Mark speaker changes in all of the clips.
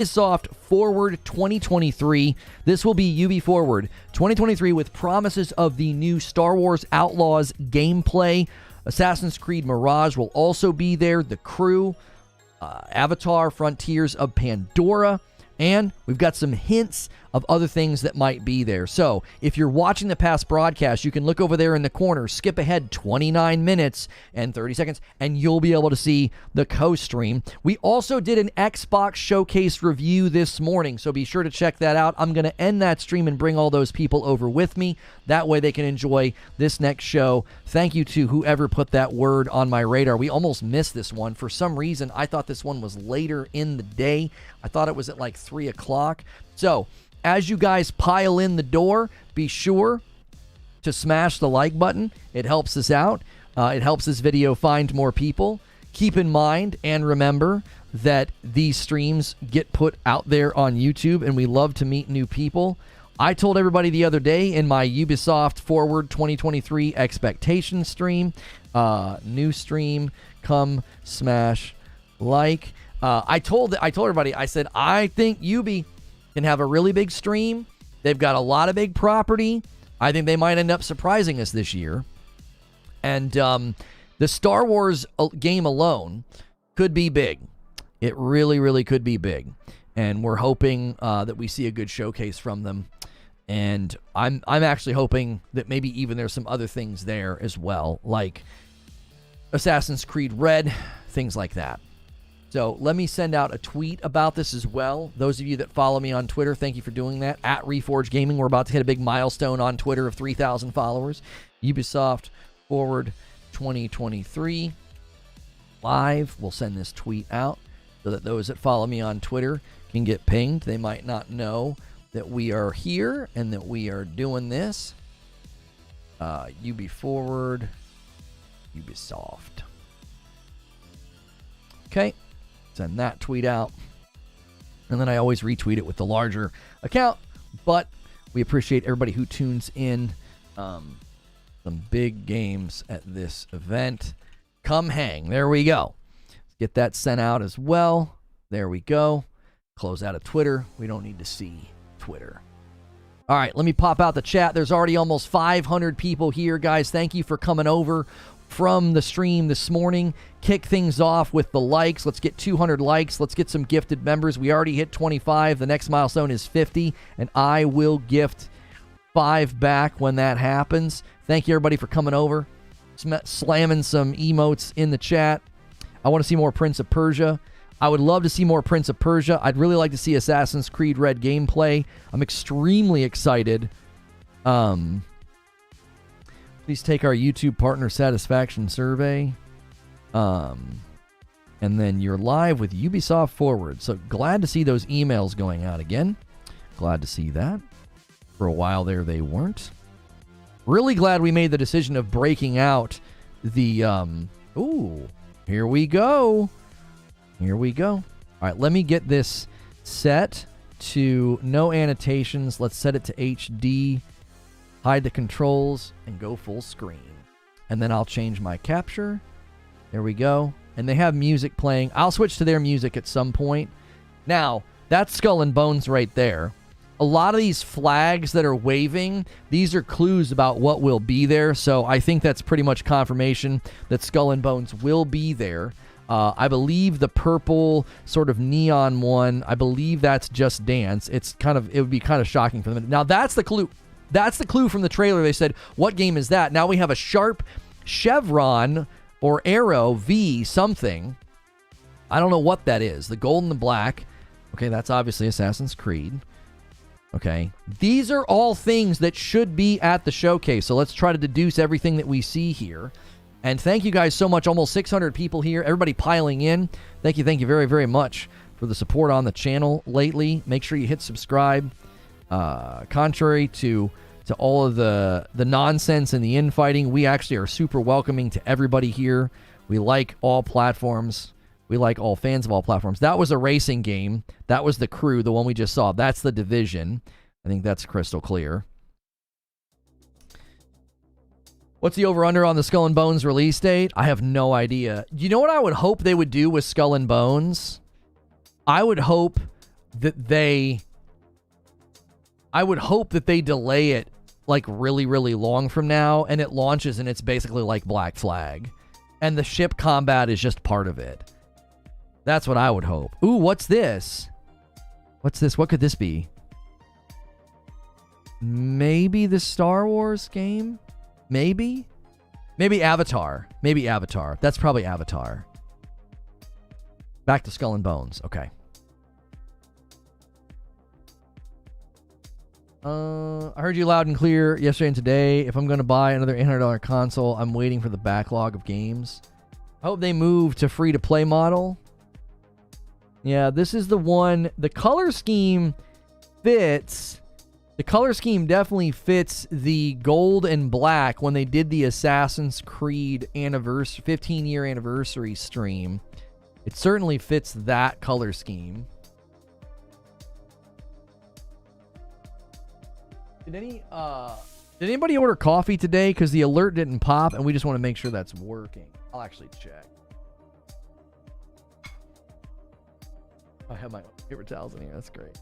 Speaker 1: Ubisoft Forward 2023. This will be Ubiforward 2023 with promises of the new Star Wars Outlaws gameplay. Assassin's Creed Mirage will also be there. The Crew, Avatar, Frontiers of Pandora. And we've got some hints of other things that might be there. So if you're watching the past broadcast, you can look over there in the corner, skip ahead 29 minutes and 30 seconds, and you'll be able to see the co-stream. We also did an Xbox Showcase review this morning, so be sure to check that out. I'm going to end that stream and bring all those people over with me. That way they can enjoy this next show. Thank you to whoever put that word on my radar. We almost missed this one. For some reason, I thought this one was later in the day. I thought it was at like 3 o'clock. So, as you guys pile in the door, be sure to smash the like button. It helps us out. It helps this video find more people. Keep in mind and remember that these streams get put out there on YouTube, and we love to meet new people. I told everybody the other day in my Ubisoft Forward 2023 expectation stream, new stream, come smash like. I told everybody, I said, I think Ubi can have a really big stream. They've got a lot of big property. I think they might end up surprising us this year. And the Star Wars game alone could be big. It really, really could be big. And we're hoping that we see a good showcase from them. And I'm actually hoping that maybe even there's some other things there as well, like Assassin's Creed Red, things like that. So let me send out a tweet about this as well. Those of you that follow me on Twitter, thank you for doing that. At Reforge Gaming, we're about to hit a big milestone on Twitter of 3,000 followers. Ubisoft Forward 2023 live. We'll send this tweet out so that those that follow me on Twitter can get pinged. They might not know that we are here and that we are doing this. Ubiforward, Ubisoft. Okay. Send that tweet out. And then I always retweet it with the larger account. But we appreciate everybody who tunes in. Some big games at this event. Come hang. There we go. Let's get that sent out as well. There we go. Close out of Twitter. We don't need to see Twitter. All right, let me pop out the chat. There's already almost 500 people here, guys. Thank you for coming over from the stream this morning. Kick things off with the likes. Let's get 200 likes. Let's get some gifted members. We already hit 25. The next milestone is 50, and I will gift 5 back when that happens. Thank you, everybody, for coming over. Slamming some emotes in the chat. I want to see more Prince of Persia. I would love to see more Prince of Persia. I'd really like to see Assassin's Creed Red gameplay. I'm extremely excited. Please take our YouTube partner satisfaction survey. And then you're live with Ubisoft Forward. So glad to see those emails going out again. Glad to see that. For a while there, they weren't. Really glad we made the decision of breaking out the... Ooh, here we go. Here we go. All right, let me get this set to no annotations. Let's set it to HD. Hide the controls and go full screen. And then I'll change my capture. There we go. And they have music playing. I'll switch to their music at some point. Now, that's Skull and Bones right there. A lot of these flags that are waving, these are clues about what will be there. So I think that's pretty much confirmation that Skull and Bones will be there. I believe the purple sort of neon one, I believe that's Just Dance. It would be kind of shocking for them. Now, that's the clue. That's the clue from the trailer. They said, what game is that? Now we have a sharp chevron or arrow V something. I don't know what that is. The gold and the black. Okay, that's obviously Assassin's Creed. Okay. These are all things that should be at the showcase. So let's try to deduce everything that we see here. And thank you guys so much. Almost 600 people here. Everybody piling in. Thank you very, very much for the support on the channel lately. Make sure you hit subscribe. Contrary to all of the nonsense and the infighting, we actually are super welcoming to everybody here. We like all platforms. We like all fans of all platforms. That was a racing game. That was the Crew, the one we just saw. That's the Division. I think that's crystal clear. What's the over-under on the Skull and Bones release date? I have no idea. You know what I would hope they would do with Skull and Bones? I would hope I would hope that they delay it like really, really long from now, and it launches and it's basically like Black Flag. And the ship combat is just part of it. That's what I would hope. Ooh, what's this? What's this? What could this be? Maybe the Star Wars game? Maybe? Maybe Avatar. Maybe Avatar. That's probably Avatar. Back to Skull and Bones. Okay. I heard you loud and clear yesterday and today. If I'm going to buy another $800 console, I'm waiting for the backlog of games. I hope they move to free-to-play model. Yeah, this is the one. The color scheme fits. The color scheme definitely fits the gold and black when they did the Assassin's Creed 15-year anniversary stream. It certainly fits that color scheme. Did anybody order coffee today? Because the alert didn't pop, and we just want to make sure that's working. I'll actually check. I have my paper towels in here. That's great.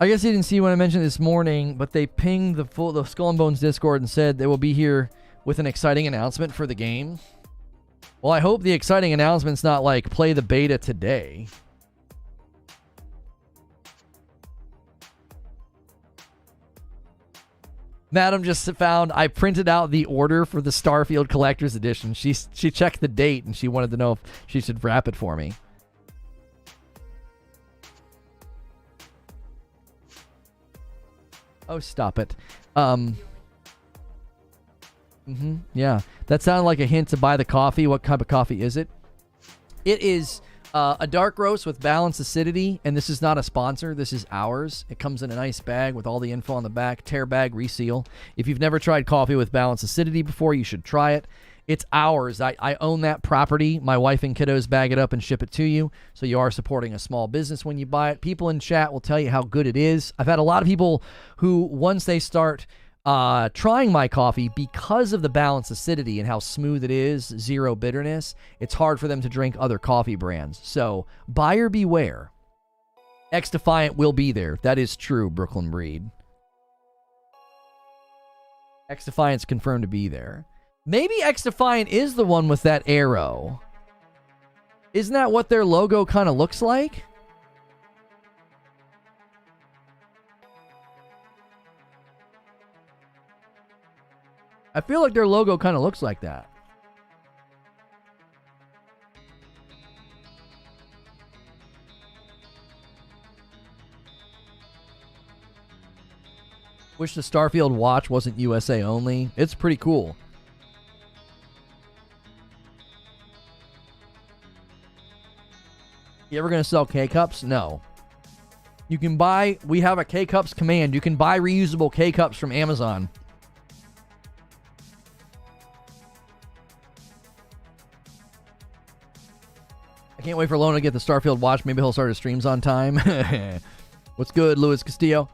Speaker 1: I guess you didn't see when I mentioned this morning, but they pinged the Skull and Bones Discord and said they will be here with an exciting announcement for the game. Well, I hope the exciting announcement's not like play the beta today. Madam just found I printed out the order for the Starfield Collector's Edition. She checked the date and she wanted to know if she should wrap it for me. Oh, stop it. Yeah. That sounded like a hint to buy the coffee. What type of coffee is it? It is a dark roast with balanced acidity, and this is not a sponsor. This is ours. It comes in a nice bag with all the info on the back. Tear bag, reseal. If you've never tried coffee with balanced acidity before, you should try it. It's ours. I own that property. My wife and kiddos bag it up and ship it to you. So you are supporting a small business when you buy it. People in chat will tell you how good it is. I've had a lot of people who, once they start trying my coffee, because of the balanced acidity and how smooth it is, zero bitterness, it's hard for them to drink other coffee brands. So buyer beware. xDefiant will be there. That is true, Brooklyn Breed. xDefiant's confirmed to be there. Maybe xDefiant is the one with that arrow. Isn't that what their logo kind of looks like? I feel like their logo kind of looks like that. Wish the Starfield watch wasn't USA only. It's pretty cool. You ever going to sell K-Cups? No. You can buy... We have a K-Cups command. You can buy reusable K-Cups from Amazon. I can't wait for Lono to get the Starfield watch. Maybe he'll start his streams on time. What's good, Luis Castillo?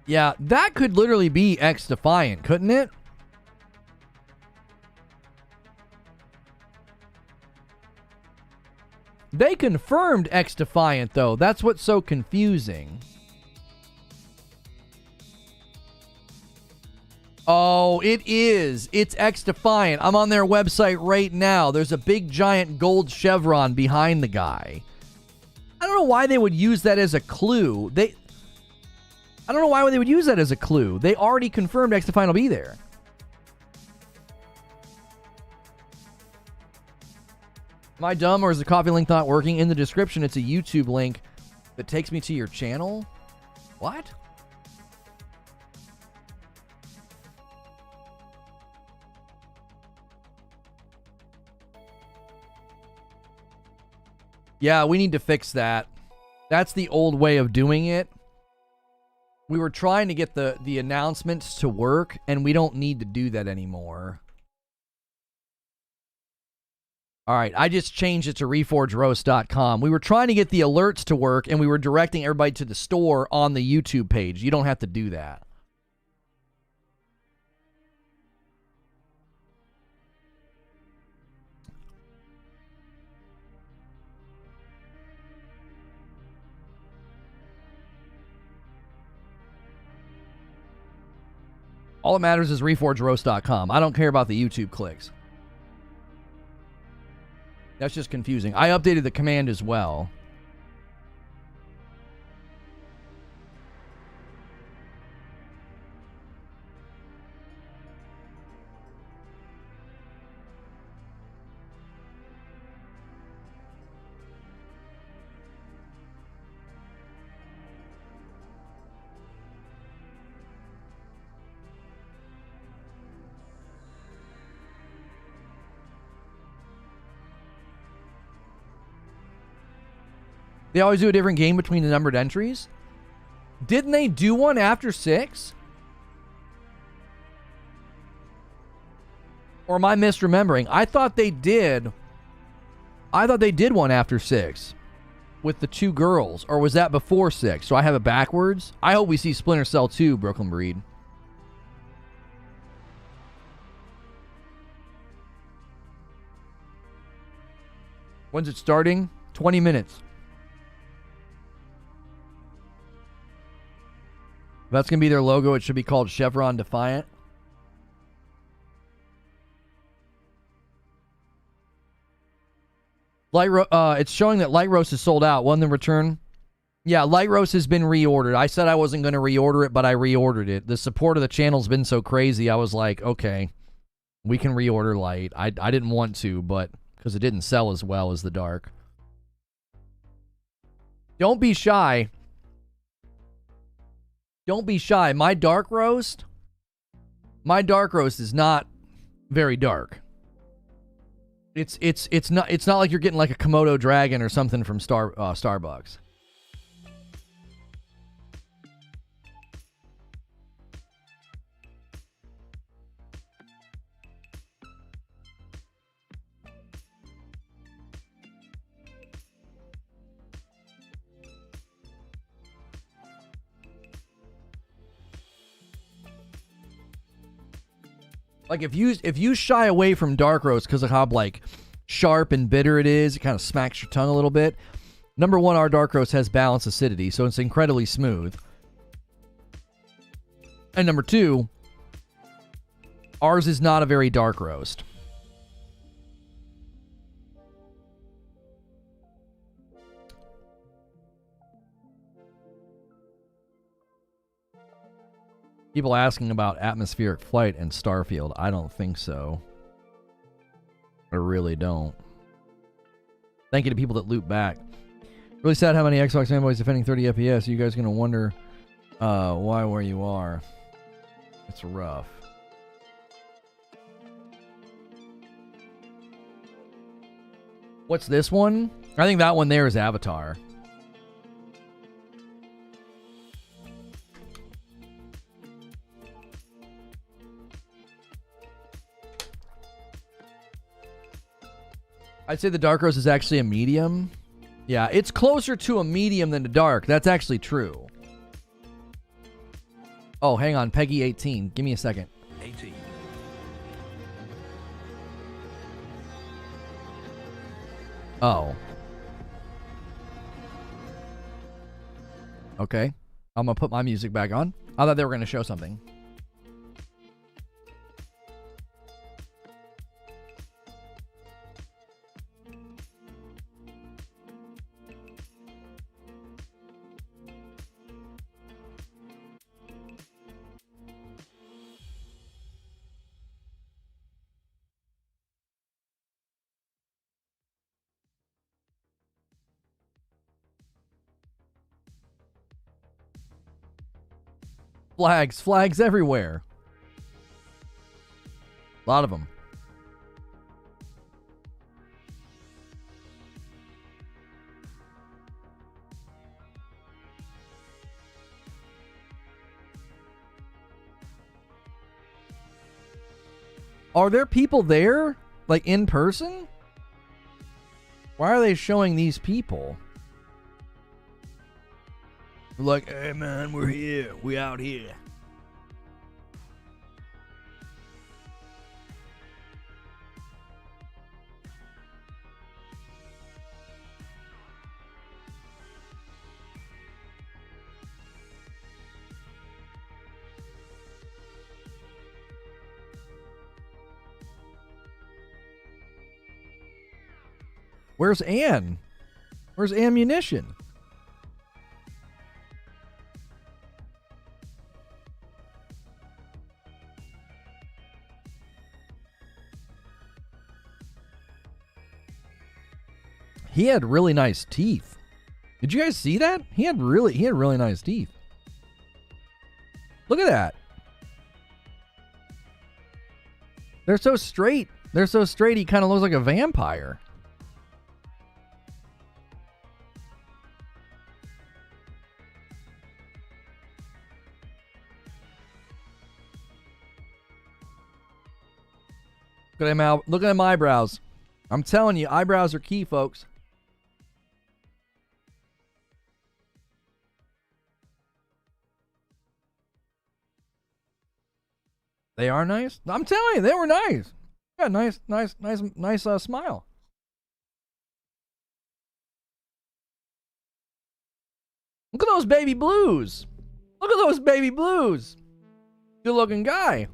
Speaker 1: Yeah, that could literally be xDefiant, couldn't it? They confirmed xDefiant, though. That's what's so confusing. Oh, it is. It's xDefiant. I'm on their website right now. There's a big, giant gold chevron behind the guy. I don't know why they would use that as a clue. I don't know why they would use that as a clue. They already confirmed xDefiant will be there. Am I dumb, or is the coffee link not working? In the description, it's a YouTube link that takes me to your channel. What? Yeah, we need to fix that. That's the old way of doing it. We were trying to get the announcements to work, and we don't need to do that anymore. All right, I just changed it to reforgeroast.com. We were trying to get the alerts to work, and we were directing everybody to the store on the YouTube page. You don't have to do that. All that matters is reforgeroast.com. I don't care about the YouTube clicks. That's just confusing. I updated the command as well. They always do a different game between the numbered entries? Didn't they do one after 6? Or am I misremembering? I thought they did. I thought they did one after 6 with the 2 girls. Or was that before 6? So I have it backwards? I hope we see Splinter Cell 2, Brooklyn Breed. When's it starting? 20 minutes. If that's going to be their logo, it should be called Chevron Defiant. It's showing that Light Roast is sold out. One in return. Yeah, Light Roast has been reordered. I said I wasn't going to reorder it, but I reordered it. The support of the channel's been so crazy, I was like, okay, we can reorder Light. I didn't want to, but because it didn't sell as well as the Dark. Don't be shy. Don't be shy. My dark roast is not very dark. It's not like you're getting like a Komodo dragon or something from Starbucks. Like if you shy away from dark roast because of how like sharp and bitter it is, it kind of smacks your tongue a little bit. Number one, our dark roast has balanced acidity, so it's incredibly smooth. And number two, ours is not a very dark roast. People asking about atmospheric flight and Starfield. I don't think so. I really don't. Thank you to people that loop back. Really sad how many Xbox fanboys defending 30 FPS. You guys are going to wonder why where you are. It's rough. What's this one? I think that one there is Avatar. I'd say the dark roast is actually a medium. Yeah, it's closer to a medium than a dark. That's actually true. Oh, hang on. Peggy 18. Give me a second.
Speaker 2: 18.
Speaker 1: Oh. Okay. I'm going to put my music back on. I thought they were going to show something. Flags everywhere. A lot of them. Are there people there? Like, in person? Why are they showing these people? Like, hey man, we're here. We out here. Where's Ann? Where's ammunition? He had really nice teeth. Did you guys see that? He had really nice teeth. Look at that. They're so straight. They're so straight he kind of looks like a vampire. Look at him out. Look at them eyebrows. I'm telling you, eyebrows are key, folks. They are nice. I'm telling you, they were nice. Yeah, nice smile. Look at those baby blues. Look at those baby blues. Good looking guy.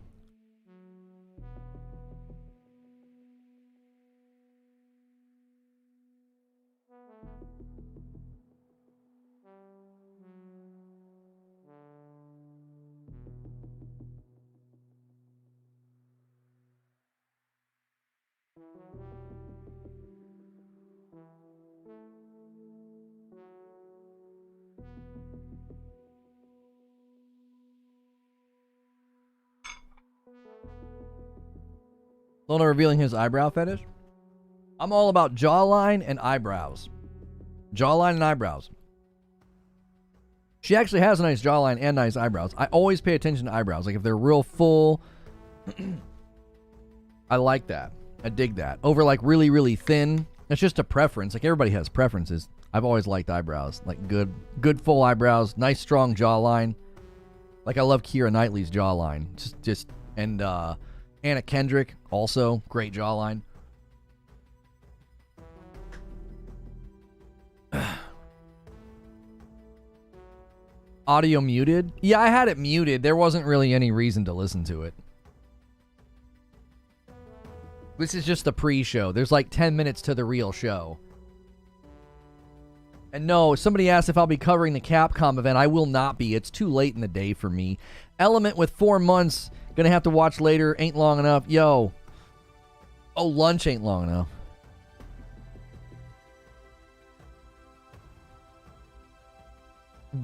Speaker 1: Lono revealing his eyebrow fetish. I'm all about jawline and eyebrows. Jawline and eyebrows. She actually has a nice jawline and nice eyebrows. I always pay attention to eyebrows. Like if they're real full, I like that. I dig that. Over like really, really thin. It's just a preference. Like everybody has preferences. I've always liked eyebrows. Like good full eyebrows. Nice strong jawline. Like I love Keira Knightley's jawline. And Anna Kendrick, also great jawline. Audio muted? Yeah, I had it muted. There wasn't really any reason to listen to it. This is just the pre-show. There's like 10 minutes to the real show. And no, somebody asked if I'll be covering the Capcom event. I will not be. It's too late in the day for me. Element with 4 months. Gonna have to watch later. Ain't long enough. Yo. Oh, lunch ain't long enough.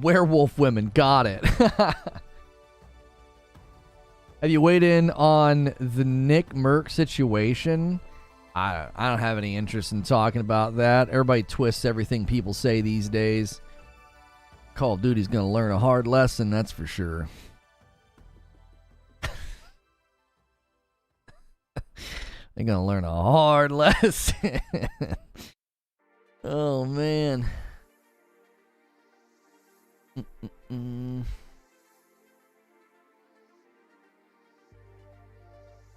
Speaker 1: Werewolf women. Got it. Have you weighed in on the Nick Merck situation? I don't have any interest in talking about that. Everybody twists everything people say these days. Call of Duty's gonna learn a hard lesson, that's for sure. They're gonna learn a hard lesson. Oh man.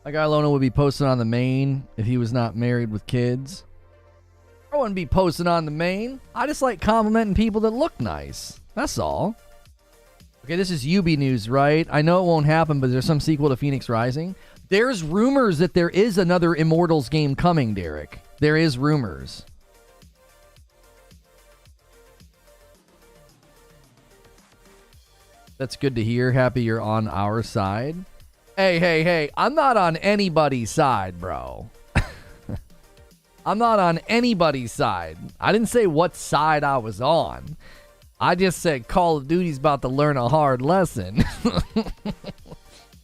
Speaker 1: That guy Lono would be posting on the main if he was not married with kids. I wouldn't be posting on the main. I just like complimenting people that look nice. That's all. Okay, this is Ubi news, right? I know it won't happen, but there's some sequel to Phoenix Rising. There's rumors that there is another Immortals game coming, Derek. There is rumors. That's good to hear. Happy you're on our side. Hey. I'm not on anybody's side, bro. I'm not on anybody's side. I didn't say what side I was on. I just said Call of Duty's about to learn a hard lesson.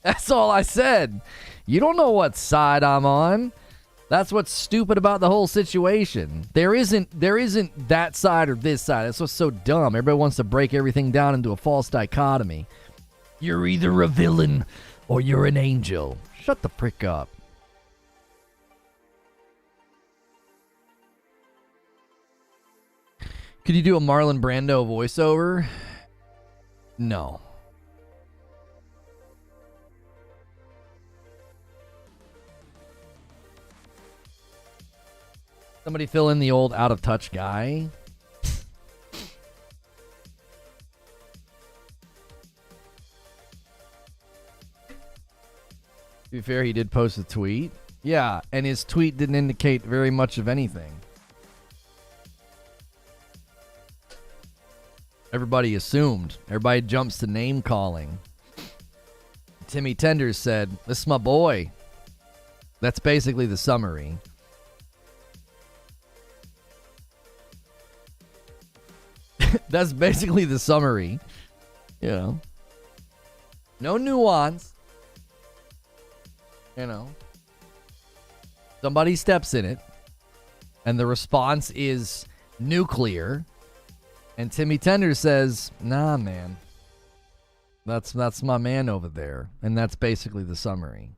Speaker 1: That's all I said. You don't know what side I'm on. That's what's stupid about the whole situation. There isn't that side or this side. That's what's so dumb. Everybody wants to break everything down into a false dichotomy. You're either a villain or you're an angel. Shut the frick up. Could you do a Marlon Brando voiceover? No. Somebody fill in the old out of touch guy. To be fair, he did post a tweet. Yeah, and his tweet didn't indicate very much of anything. Everybody assumed. Everybody jumps to name calling. Timmy Tenders said, "This is my boy." That's basically the summary. That's basically the summary. You know. No nuance. You know. Somebody steps in it. And the response is nuclear. And Timmy Tender says, "Nah, man. That's my man over there." And that's basically the summary.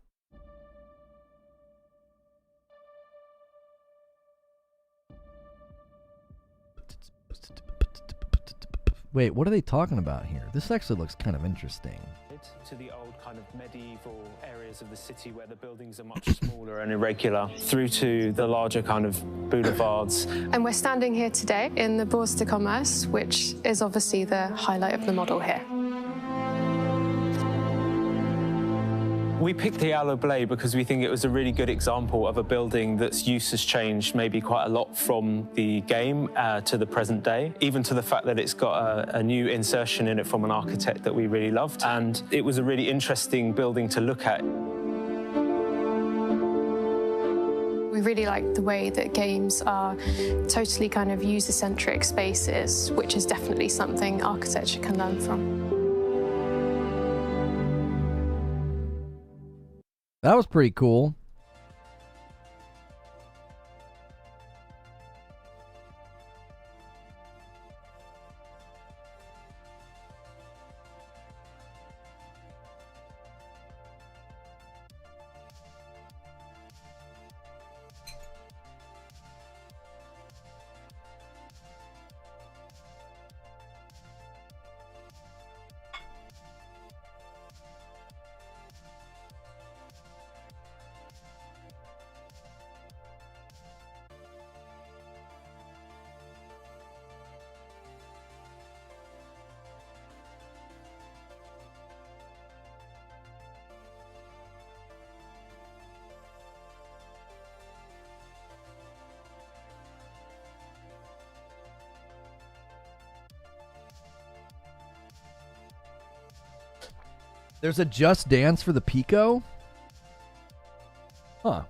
Speaker 1: Wait, what are they talking about here? This actually looks kind of interesting.
Speaker 2: To the old kind of medieval areas of the city where the buildings are much smaller and irregular, through to the larger kind of boulevards.
Speaker 3: And we're standing here today in the Bourse de Commerce, which is obviously the highlight of the model here.
Speaker 2: We picked the Aloe Blade because we think it was a really good example of a building that's use has changed maybe quite a lot from the game to the present day, even to the fact that it's got a new insertion in it from an architect that we really loved. And it was a really interesting building to look at.
Speaker 3: We really like the way that games are totally kind of user-centric spaces, which is definitely something architecture can learn from.
Speaker 1: That was pretty cool. There's a Just Dance for the Pico? Huh.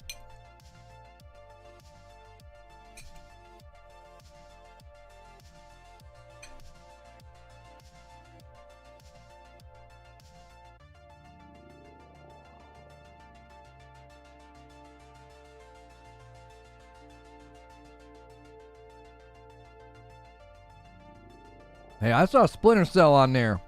Speaker 1: Hey, I saw Splinter Cell on there.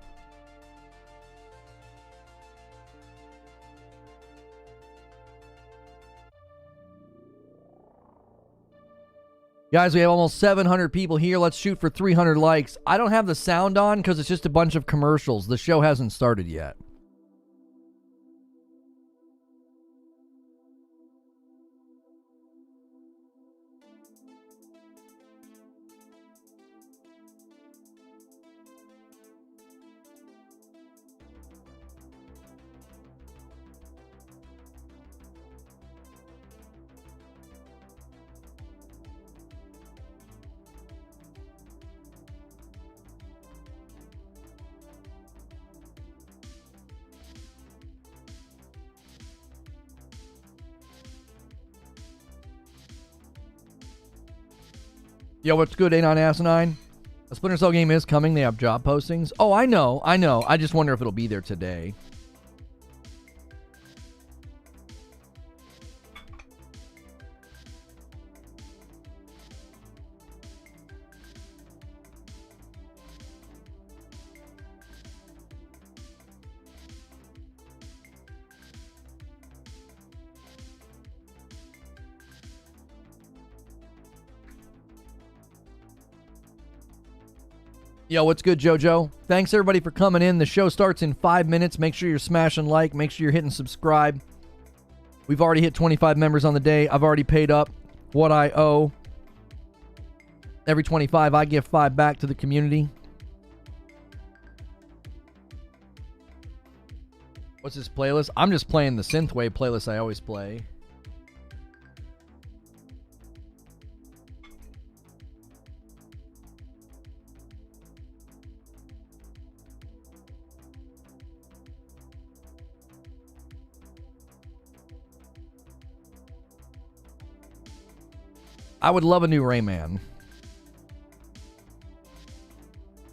Speaker 1: Guys, we have almost 700 people here. Let's shoot for 300 likes. I don't have the sound on because it's just a bunch of commercials. The show hasn't started yet. Yo, what's good, Anon Asinine? A Splinter Cell game is coming. They have job postings. Oh, I know. I just wonder if it'll be there today. Yo, what's good, JoJo? Thanks, everybody, for coming in. The show starts in 5 minutes. Make sure you're smashing like. Make sure you're hitting subscribe. We've already hit 25 members on the day. I've already paid up what I owe. Every 25, I give 5 back to the community. What's this playlist? I'm just playing the synthwave playlist I always play. I would love a new Rayman.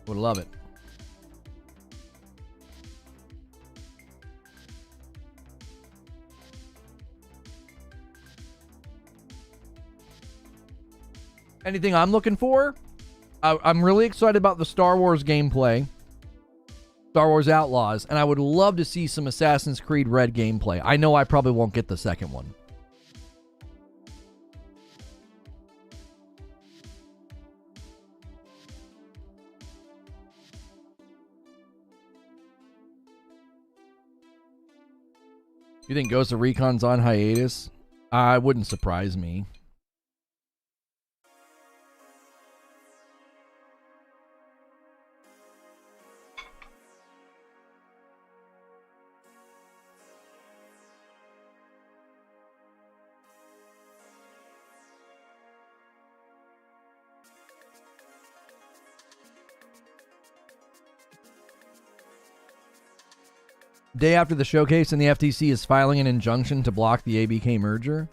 Speaker 1: Would love it. Anything I'm looking for? I'm really excited about the Star Wars gameplay. Star Wars Outlaws. And I would love to see some Assassin's Creed Red gameplay. I know I probably won't get the second one. You think Ghost of Recon's on hiatus? It wouldn't surprise me. Day after the showcase, and the FTC is filing an injunction to block the ABK merger.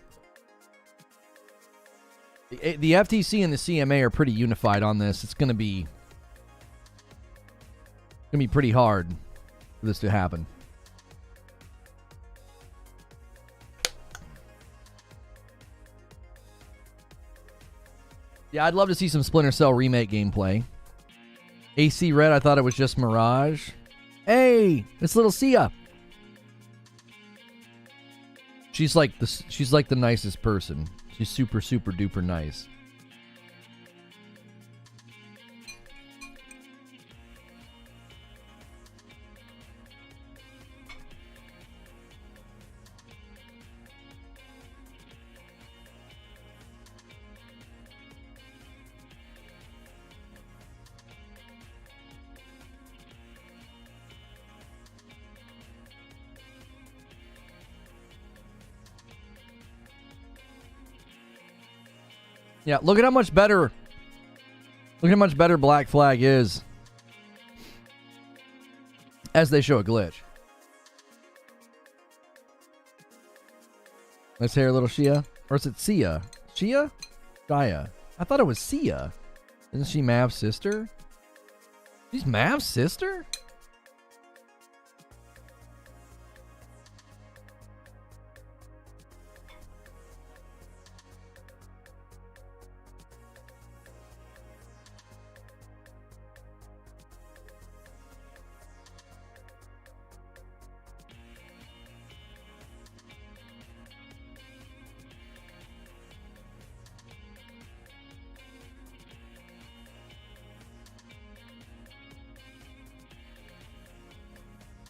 Speaker 1: The FTC and the CMA are pretty unified on this. It's going to be pretty hard for this to happen. Yeah, I'd love to see some Splinter Cell remake gameplay. AC Red, I thought it was just Mirage. Hey, it's little Sia. She's like the nicest person. She's super, super duper nice. Yeah, look at how much better Black Flag is as they show a glitch. Let's hear a little Shia. Or is it Sia? Shia? Shia. I thought it was Sia. Isn't she Mav's sister? She's Mav's sister?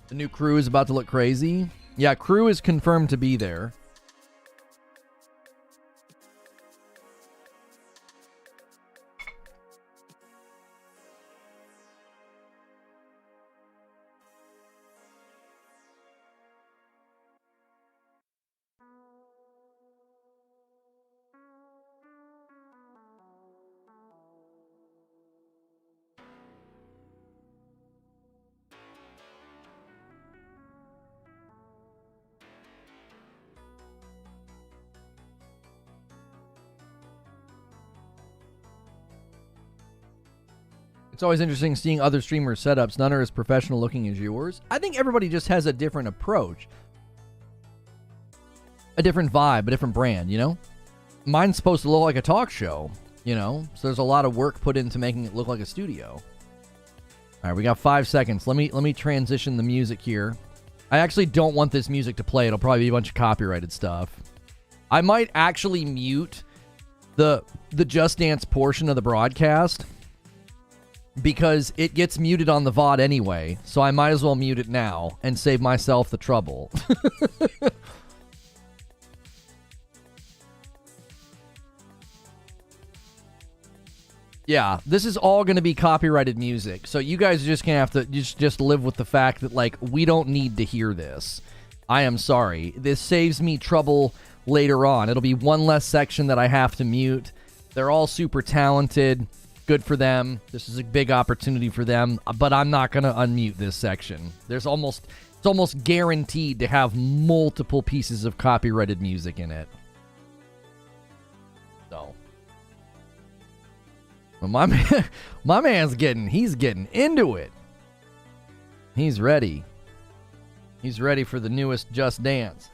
Speaker 1: The new Crew is about to look crazy. Yeah, Crew is confirmed to be there. It's always interesting seeing other streamers' setups. None are as professional looking as yours. I think everybody just has a different approach. A different vibe, a different brand, you know? Mine's supposed to look like a talk show, you know? So there's a lot of work put into making it look like a studio. All right, we got 5 seconds. Let me transition the music here. I actually don't want this music to play. It'll probably be a bunch of copyrighted stuff. I might actually mute the Just Dance portion of the broadcast, because it gets muted on the VOD anyway, so I might as well mute it now and save myself the trouble. Yeah, this is all going to be copyrighted music, so you guys are just going to have to just live with the fact that, like, we don't need to hear this. I am sorry. This saves me trouble later on. It'll be one less section that I have to mute. They're all super talented. Good for them. This is a big opportunity for them, but I'm not going to unmute this section. It's almost guaranteed to have multiple pieces of copyrighted music in it. So, well, my man's getting into it. He's ready. He's ready for the newest Just Dance.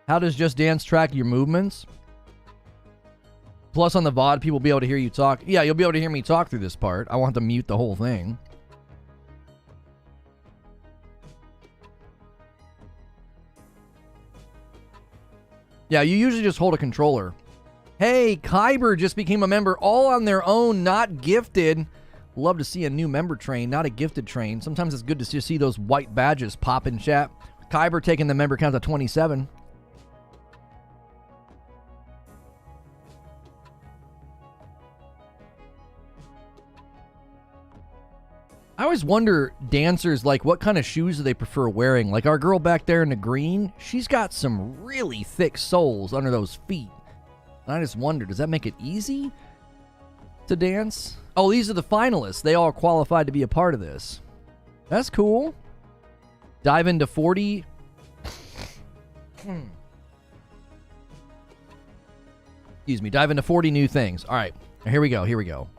Speaker 1: How does Just Dance track your movements? Plus on the VOD, people will be able to hear you talk. Yeah, you'll be able to hear me talk through this part. I want to mute the whole thing. Yeah, you usually just hold a controller. Hey, Kyber just became a member all on their own, not gifted. Love to see a new member train, not a gifted train. Sometimes it's good to see those white badges pop in chat. Kyber taking the member count to 27. I always wonder, dancers, like, what kind of shoes do they prefer wearing? Like, our girl back there in the green, she's got some really thick soles under those feet. And I just wonder, does that make it easy to dance? Oh, these are the finalists. They all qualified to be a part of this. That's cool. Dive into 40. Excuse me. Dive into 40 new things. All right. Here we go. Here we go.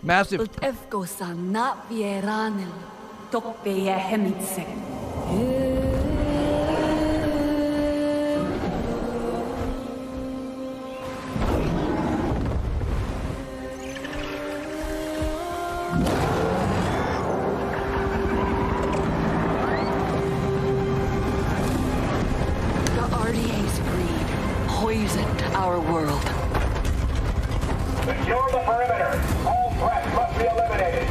Speaker 1: Massive.
Speaker 4: The RDA's greed poisoned our world.
Speaker 5: Secure the perimeter. All threats must be eliminated.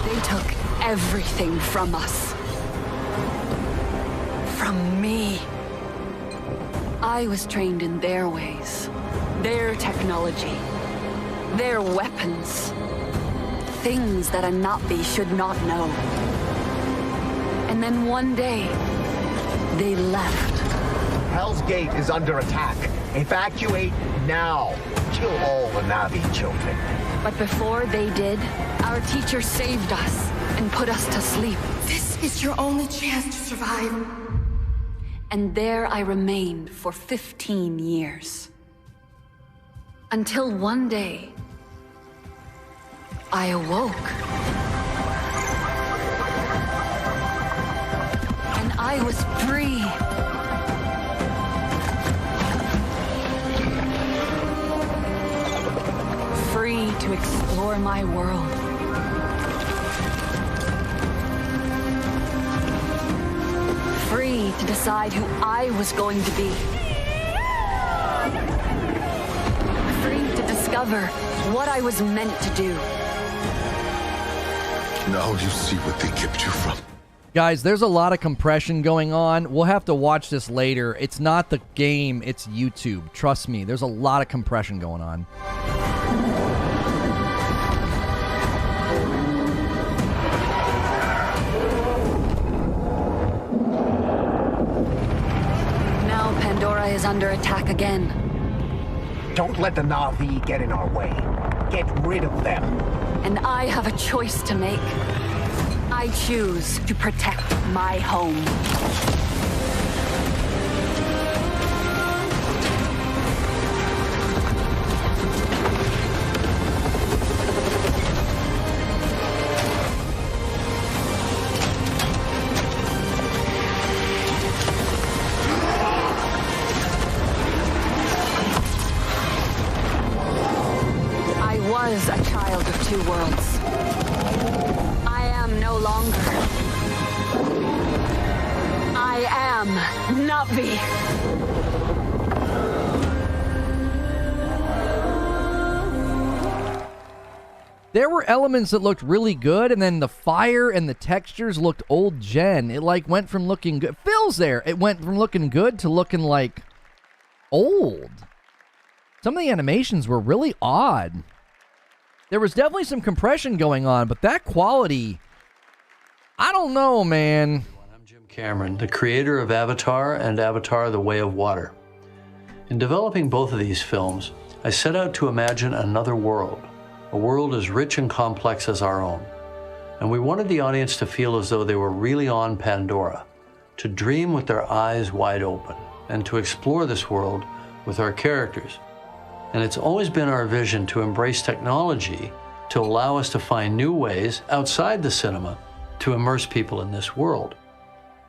Speaker 4: They took everything from us. From me. I was trained in their ways, their technology, their weapons. Things that a Navi should not know. And then one day, they left.
Speaker 5: Hell's Gate is under attack. Evacuate now. Kill all the Navi children.
Speaker 4: But before they did, our teacher saved us and put us to sleep.
Speaker 6: This is your only chance to survive.
Speaker 4: And there I remained for 15 years. Until one day, I awoke. And I was free. Free to explore my world. Free to decide who I was going to be. Free to discover what I was meant to do.
Speaker 7: Now you see what they kept you from.
Speaker 1: Guys, there's a lot of compression going on. We'll have to watch this later. It's not the game, it's YouTube. Trust me, there's a lot of compression going on.
Speaker 4: Now Pandora is under attack again.
Speaker 5: Don't let the Navi get in our way. get rid of them.
Speaker 4: And I have a choice to make. I choose to protect my home. A child of two worlds. I am no longer. I am Navi.
Speaker 1: There were elements that looked really good, and then the fire and the textures looked old gen. It like went from looking good. Phil's there. It went from looking good to looking like old. Some of the animations were really odd. There was definitely some compression going on, but that quality, I don't know, man.
Speaker 8: I'm Jim Cameron, the creator of Avatar and Avatar: The Way of Water. In developing both of these films, I set out to imagine another world, a world as rich and complex as our own. And we wanted the audience to feel as though they were really on Pandora, to dream with their eyes wide open, and to explore this world with our characters. And it's always been our vision to embrace technology to allow us to find new ways outside the cinema to immerse people in this world.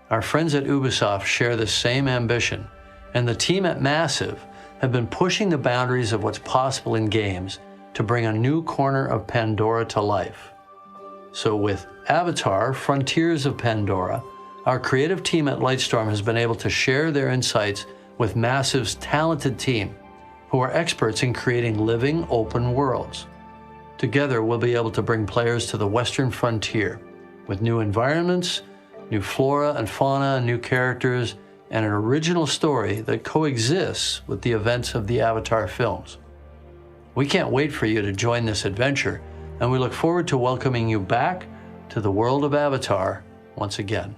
Speaker 8: Our friends at Ubisoft share this same ambition, and the team at Massive have been pushing the boundaries of what's possible in games to bring a new corner of Pandora to life. So with Avatar: Frontiers of Pandora, our creative team at Lightstorm has been able to share their insights with Massive's talented team, who are experts in creating living, open worlds. Together, we'll be able to bring players to the Western frontier with new environments, new flora and fauna, and new characters, and an original story that coexists with the events of the Avatar films. We can't wait for you to join this adventure, and we look forward to welcoming you back to the world of Avatar once again.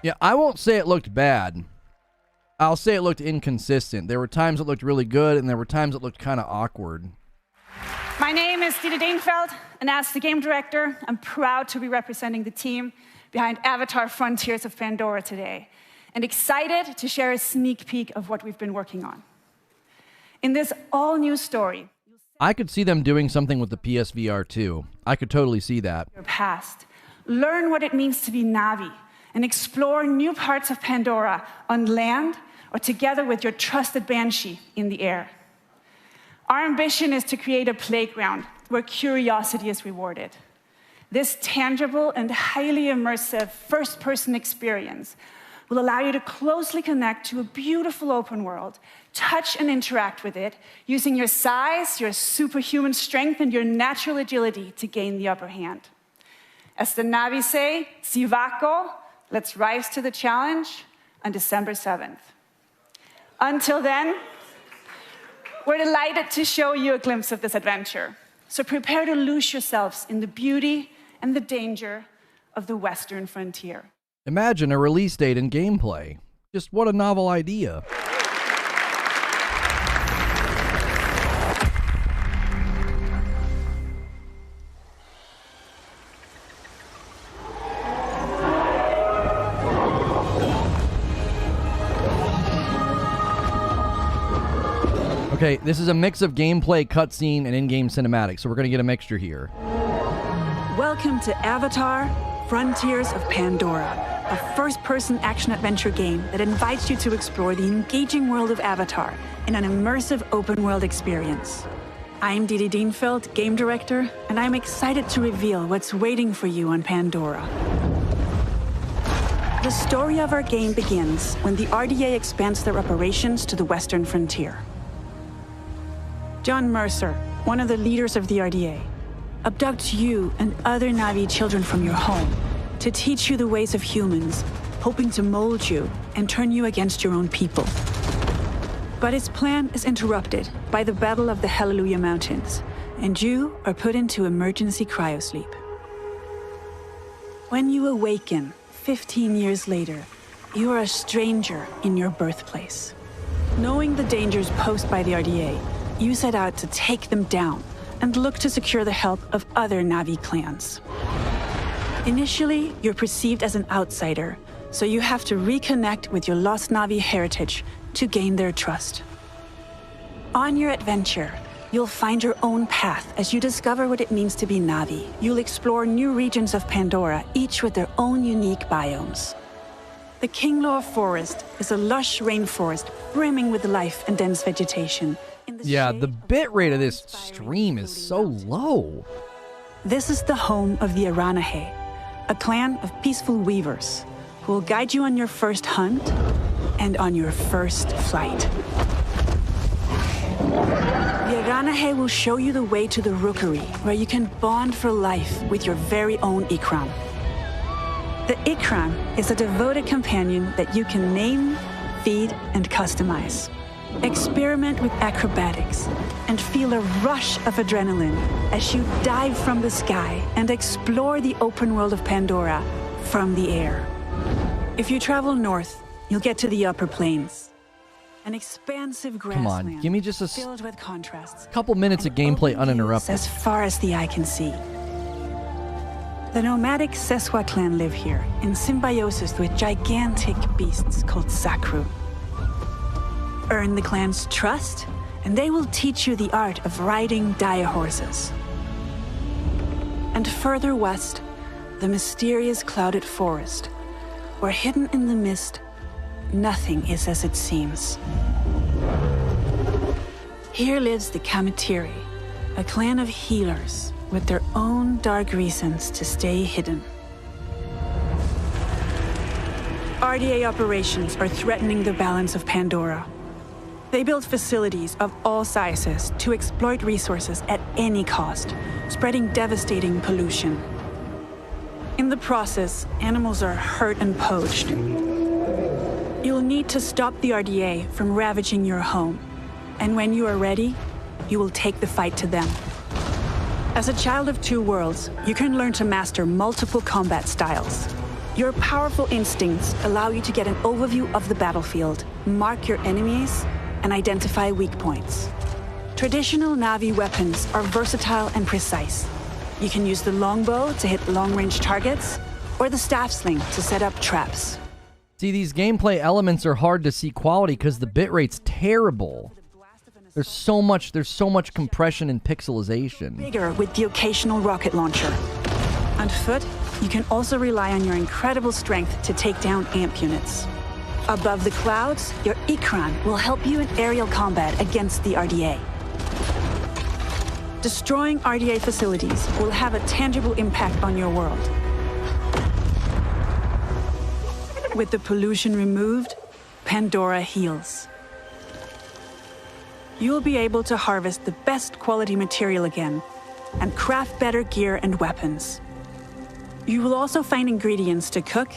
Speaker 1: Yeah, I won't say it looked bad. I'll say it looked inconsistent. There were times it looked really good, and there were times it looked kind of awkward.
Speaker 9: My name is Dieter Dienfeld, and as the game director, I'm proud to be representing the team behind Avatar: Frontiers of Pandora today, and excited to share a sneak peek of what we've been working on. In this all-new story,
Speaker 1: I could see them doing something with the PSVR 2. I could totally see that.
Speaker 9: your past, learn what it means to be Navi, and explore new parts of Pandora on land or together with your trusted Banshee in the air. Our ambition is to create a playground where curiosity is rewarded. This tangible and highly immersive first-person experience will allow you to closely connect to a beautiful open world, touch and interact with it, using your size, your superhuman strength, and your natural agility to gain the upper hand. As the Navi say, Sivako, let's rise to the challenge on December 7th. Until then, we're delighted to show you a glimpse of this adventure. So prepare to lose yourselves in the beauty and the danger of the Western frontier.
Speaker 1: Imagine a release date and gameplay. Just what a novel idea. Okay, this is a mix of gameplay, cutscene, and in-game cinematics, so we're going to get a mixture here.
Speaker 10: Welcome to Avatar: Frontiers of Pandora, a first-person action-adventure game that invites you to explore the engaging world of Avatar in an immersive open-world experience. I'm Dieter Dienfeld, game director, and I'm excited to reveal what's waiting for you on Pandora. The story of our game begins when the RDA expands their operations to the Western frontier. John Mercer, one of the leaders of the RDA, abducts you and other Navi children from your home to teach you the ways of humans, hoping to mold you and turn you against your own people. But his plan is interrupted by the Battle of the Hallelujah Mountains, and you are put into emergency cryosleep. When you awaken 15 years later, you are a stranger in your birthplace. Knowing the dangers posed by the RDA, you set out to take them down and look to secure the help of other Na'vi clans. Initially, you're perceived as an outsider, so you have to reconnect with your lost Na'vi heritage to gain their trust. On your adventure, you'll find your own path as you discover what it means to be Na'vi. You'll explore new regions of Pandora, each with their own unique biomes. The Kinglaw Forest is a lush rainforest brimming with life and dense vegetation.
Speaker 1: Yeah, the bitrate of this stream is so low.
Speaker 10: This is the home of the Aranahe, a clan of peaceful weavers who will guide you on your first hunt and on your first flight. The Aranahe will show you the way to the rookery, where you can bond for life with your very own Ikram. The Ikram is a devoted companion that you can name, feed, and customize. Experiment with acrobatics and feel a rush of adrenaline as you dive from the sky and explore the open world of Pandora from the air. If you travel north, you'll get to the upper plains. An expansive grassland.
Speaker 1: Come on, give me just
Speaker 10: filled with contrasts.
Speaker 1: Couple minutes of gameplay uninterrupted.
Speaker 10: As far as the eye can see. The nomadic Seswa clan live here in symbiosis with gigantic beasts called Sakru. Earn the clan's trust, and they will teach you the art of riding dire horses. And further west, the mysterious clouded forest, where hidden in the mist, nothing is as it seems. Here lives the Kamatiri, a clan of healers with their own dark reasons to stay hidden. RDA operations are threatening the balance of Pandora. They build facilities of all sizes to exploit resources at any cost, spreading devastating pollution. In the process, animals are hurt and poached. You'll need to stop the RDA from ravaging your home, and when you are ready, you will take the fight to them. As a child of two worlds, you can learn to master multiple combat styles. Your powerful instincts allow you to get an overview of the battlefield, mark your enemies, and identify weak points. Traditional Na'vi weapons are versatile and precise. You can use the longbow to hit long-range targets, or the staff sling to set up traps.
Speaker 1: See, these gameplay elements are hard to see quality because the bitrate's terrible. There's so much compression and pixelization.
Speaker 10: Bigger with the occasional rocket launcher. On foot, you can also rely on your incredible strength to take down AMP units. Above the clouds, your Ikran will help you in aerial combat against the RDA. Destroying RDA facilities will have a tangible impact on your world. With the pollution removed, Pandora heals. You'll be able to harvest the best quality material again and craft better gear and weapons. You will also find ingredients to cook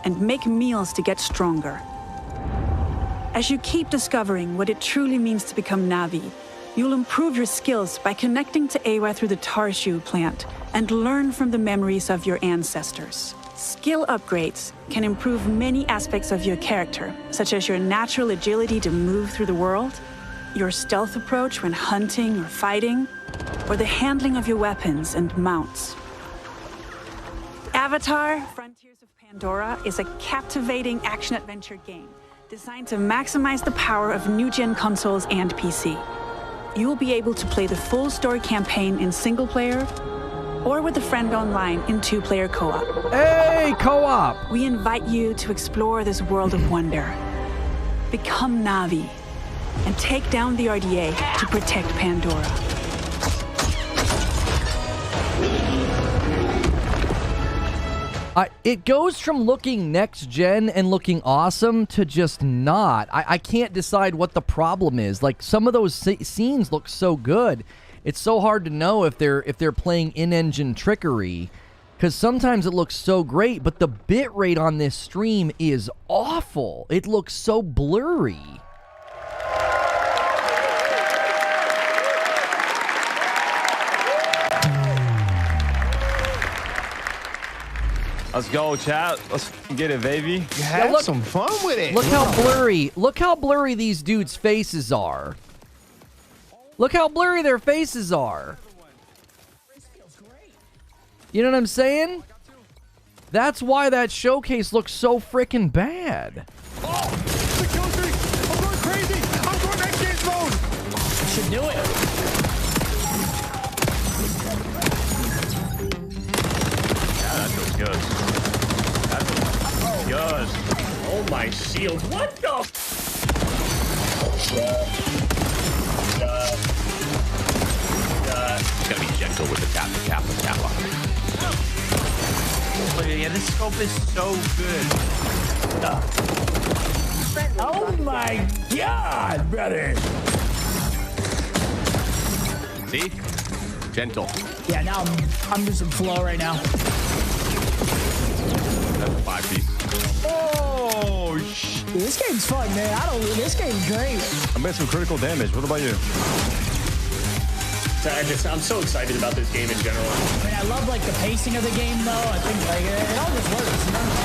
Speaker 10: and make meals to get stronger. As you keep discovering what it truly means to become Na'vi, you'll improve your skills by connecting to Awa through the Tarshu plant and learn from the memories of your ancestors. Skill upgrades can improve many aspects of your character, such as your natural agility to move through the world, your stealth approach when hunting or fighting, or the handling of your weapons and mounts. Avatar: Frontiers of Pandora is a captivating action-adventure game designed to maximize the power of new-gen consoles and PC. You'll be able to play the full story campaign in single-player or with a friend online in two-player co-op.
Speaker 1: Hey, co-op!
Speaker 10: We invite you to explore this world of wonder. Become Na'vi and take down the RDA to protect Pandora.
Speaker 1: It goes from looking next-gen and looking awesome to just not. I can't decide what the problem is. Like, some of those scenes look so good. It's so hard to know if they're playing in-engine trickery, because sometimes it looks so great, but the bitrate on this stream is awful. It looks so blurry.
Speaker 11: Let's go, chat. Let's get it, baby.
Speaker 1: Have
Speaker 5: some fun with it.
Speaker 1: Look how blurry. Look how blurry these dudes' faces are. Look how blurry their faces are. You know what I'm saying? That's why that showcase looks so freaking bad.
Speaker 11: Oh, the kill streak. I'm going crazy. I'm going next game's mode.
Speaker 12: Should do it.
Speaker 11: Yeah, that feels good. That feels good.
Speaker 12: Oh my shield. What the?
Speaker 11: Gotta be gentle with the tap. Yeah, this scope is so good.
Speaker 12: Oh my god, brother.
Speaker 11: See? Gentle.
Speaker 12: Yeah, now I'm just in flow right now.
Speaker 11: That's a 5-piece. Oh, shit.
Speaker 12: This game's fun, man. This game's great.
Speaker 11: I made some critical damage. What about you?
Speaker 12: I'm so excited about this game in general. I mean, I love like the pacing of the game, though. I think like it all just works. You know what I'm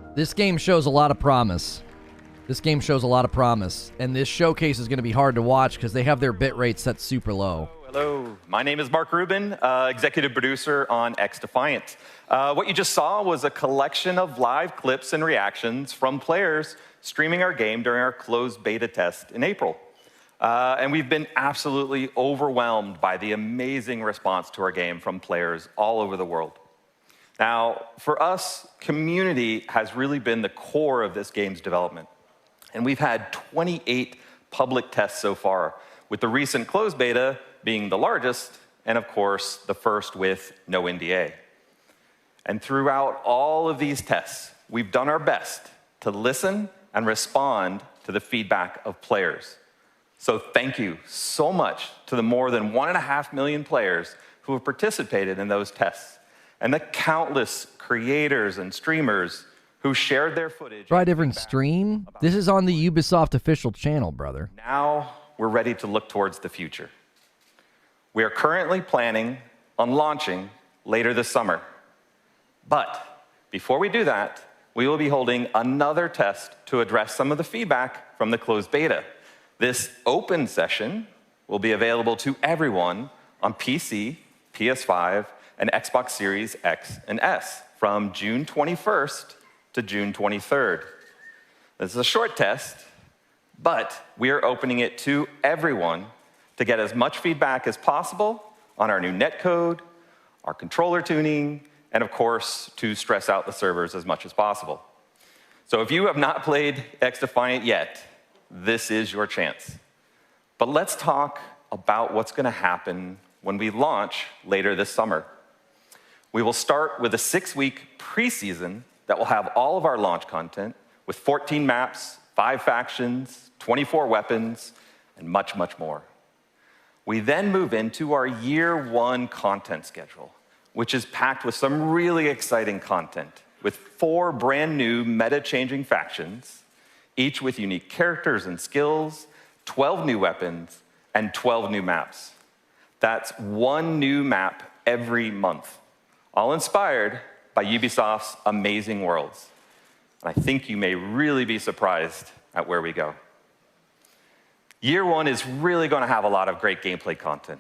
Speaker 12: saying?
Speaker 1: This game shows a lot of promise. And this showcase is going to be hard to watch because they have their bit rate set super low.
Speaker 13: Hello, my name is Mark Rubin, executive producer on xDefiant. What you just saw was a collection of live clips and reactions from players streaming our game during our closed beta test in April. And we've been absolutely overwhelmed by the amazing response to our game from players all over the world. Now, for us, community has really been the core of this game's development. And we've had 28 public tests so far, with the recent closed beta being the largest, and of course, the first with no NDA. And throughout all of these tests, we've done our best to listen and respond to the feedback of players. So thank you so much to the more than 1.5 million players who have participated in those tests, and the countless creators and streamers who shared their footage.
Speaker 1: Try a different stream? This is on the Ubisoft official channel, brother.
Speaker 13: Now we're ready to look towards the future. We are currently planning on launching later this summer. But before we do that, we will be holding another test to address some of the feedback from the closed beta. This open session will be available to everyone on PC, PS5, and Xbox Series X and S from June 21st to June 23rd. This is a short test, but we are opening it to everyone to get as much feedback as possible on our new netcode, our controller tuning, and of course, to stress out the servers as much as possible. So if you have not played xDefiant yet, this is your chance. But let's talk about what's going to happen when we launch later this summer. We will start with a 6-week preseason that will have all of our launch content with 14 maps, 5 factions, 24 weapons, and much, much more. We then move into our year 1 content schedule, which is packed with some really exciting content, with 4 brand new meta-changing factions, each with unique characters and skills, 12 new weapons, and 12 new maps. That's 1 new map every month, all inspired by Ubisoft's amazing worlds. And I think you may really be surprised at where we go. Year 1 is really going to have a lot of great gameplay content,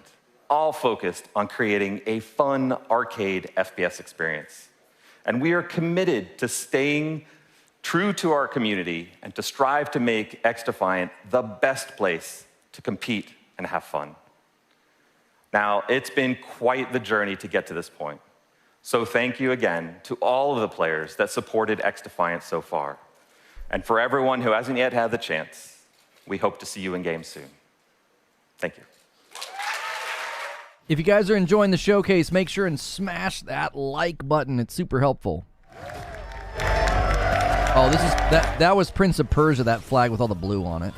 Speaker 13: all focused on creating a fun arcade FPS experience. And we are committed to staying true to our community and to strive to make xDefiant the best place to compete and have fun. Now, it's been quite the journey to get to this point. So thank you again to all of the players that supported xDefiant so far. And for everyone who hasn't yet had the chance, we hope to see you in game soon. Thank you.
Speaker 1: If you guys are enjoying the showcase, make sure and smash that like button. It's super helpful. Oh, that was Prince of Persia, that flag with all the blue on it.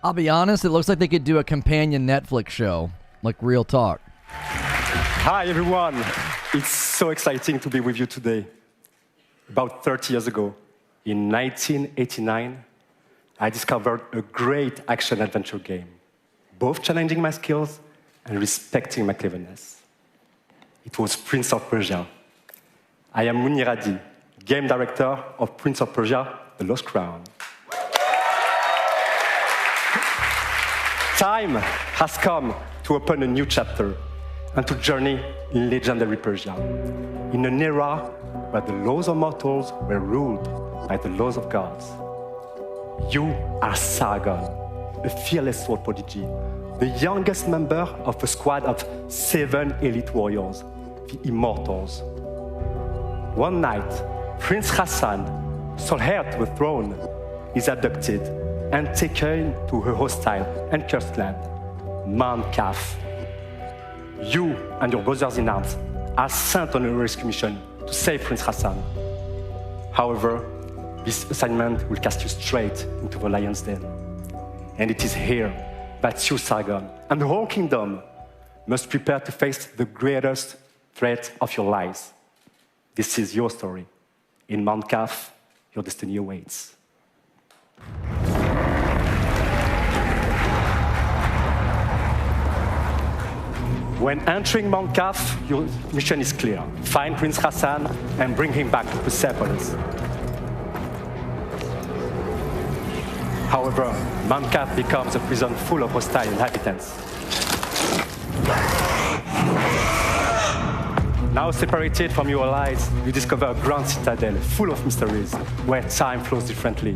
Speaker 1: I'll be honest, it looks like they could do a companion Netflix show, like real talk.
Speaker 14: Hi, everyone. It's so exciting to be with you today. About 30 years ago, in 1989, I discovered a great action-adventure game, both challenging my skills and respecting my cleverness. It was Prince of Persia. I am Muniradi, game director of Prince of Persia, The Lost Crown. Time has come to open a new chapter and to journey in legendary Persia, in an era where the laws of mortals were ruled by the laws of gods. You are Sargon, a fearless sword prodigy, the youngest member of a squad of 7 elite warriors, the Immortals. One night, Prince Hassan, sole heir to the throne, is abducted and taken to her hostile and cursed land, Mount Kaf. You and your brothers-in-arms are sent on a rescue mission to save Prince Hassan. However, this assignment will cast you straight into the lion's den. And it is here that you, Sargon, and the whole kingdom must prepare to face the greatest threat of your lives. This is your story. In Mount Kaf, your destiny awaits. When entering Mount Kaf, your mission is clear. Find Prince Hassan and bring him back to Persepolis. However, Mount Kaf becomes a prison full of hostile inhabitants. Now separated from your allies, you discover a grand citadel full of mysteries, where time flows differently.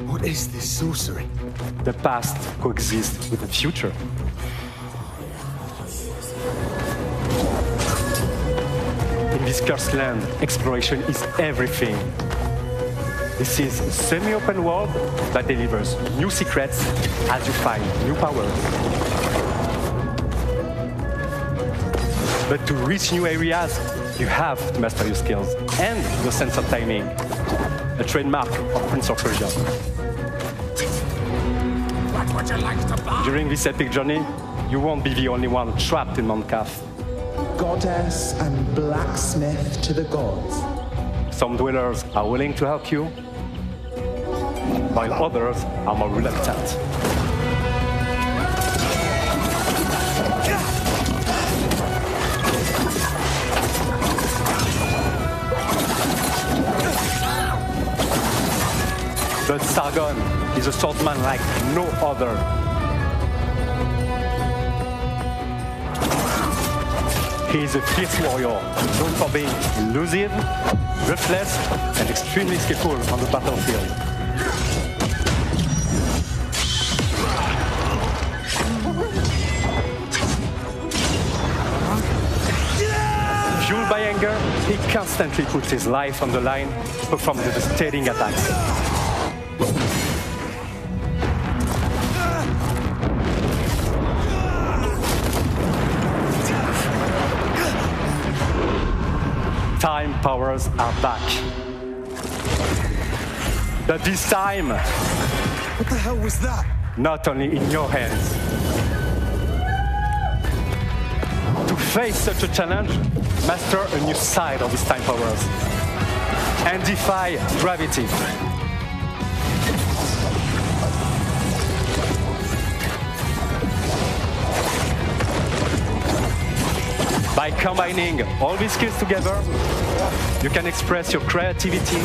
Speaker 7: What is this sorcery?
Speaker 14: The past coexists with the future. In this cursed land, exploration is everything. This is a semi-open world that delivers new secrets as you find new powers. But to reach new areas, you have to master your skills and your sense of timing, a trademark of Prince of Persia.
Speaker 7: What would you like to buy?
Speaker 14: During this epic journey, you won't be the only one trapped in Mount Kaf.
Speaker 15: Goddess and blacksmith to the gods.
Speaker 14: Some dwellers are willing to help you, while others are more reluctant. But Sargon is a swordsman like no other. He is a fierce warrior, known for being elusive, ruthless, and extremely skillful on the battlefield. Fueled by anger, he constantly puts his life on the line to perform devastating attacks. Time powers are back. But this time,
Speaker 7: what the hell was that?
Speaker 14: Not only in your hands. To face such a challenge, master a new side of his time powers and defy gravity. By combining all these skills together, you can express your creativity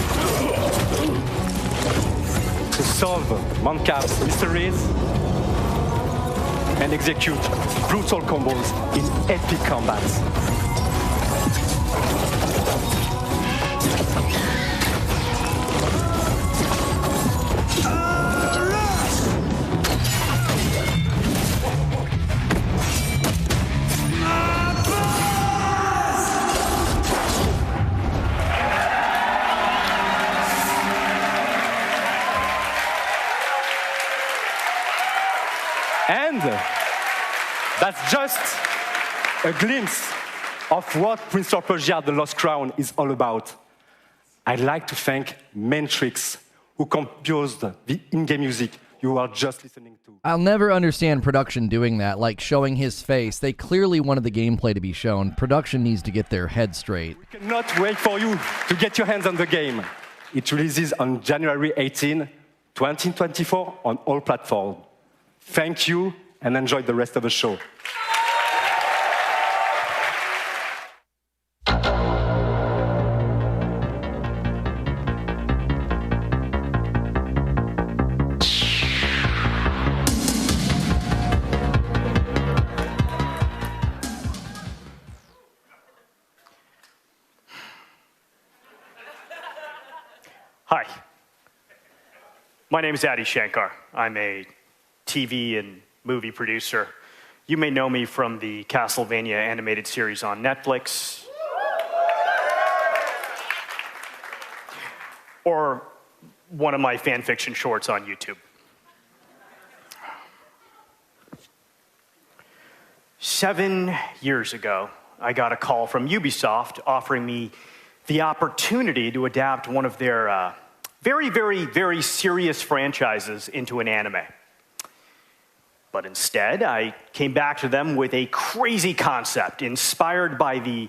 Speaker 14: to solve Mount Kaf's mysteries and execute brutal combos in epic combats. And that's just a glimpse of what Prince of Persia, The Lost Crown is all about. I'd like to thank Matrix, who composed the in-game music you are just listening to.
Speaker 1: I'll never understand production doing that, like showing his face. They clearly wanted the gameplay to be shown. Production needs to get their head straight.
Speaker 14: We cannot wait for you to get your hands on the game. It releases on January 18, 2024 on all platforms. Thank you and enjoy the rest of the show.
Speaker 16: Hi, my name is Adi Shankar. I'm a TV and movie producer. You may know me from the Castlevania animated series on Netflix, or one of my fan fiction shorts on YouTube. 7 years ago, I got a call from Ubisoft offering me the opportunity to adapt one of their very, very, very serious franchises into an anime. But instead, I came back to them with a crazy concept inspired by the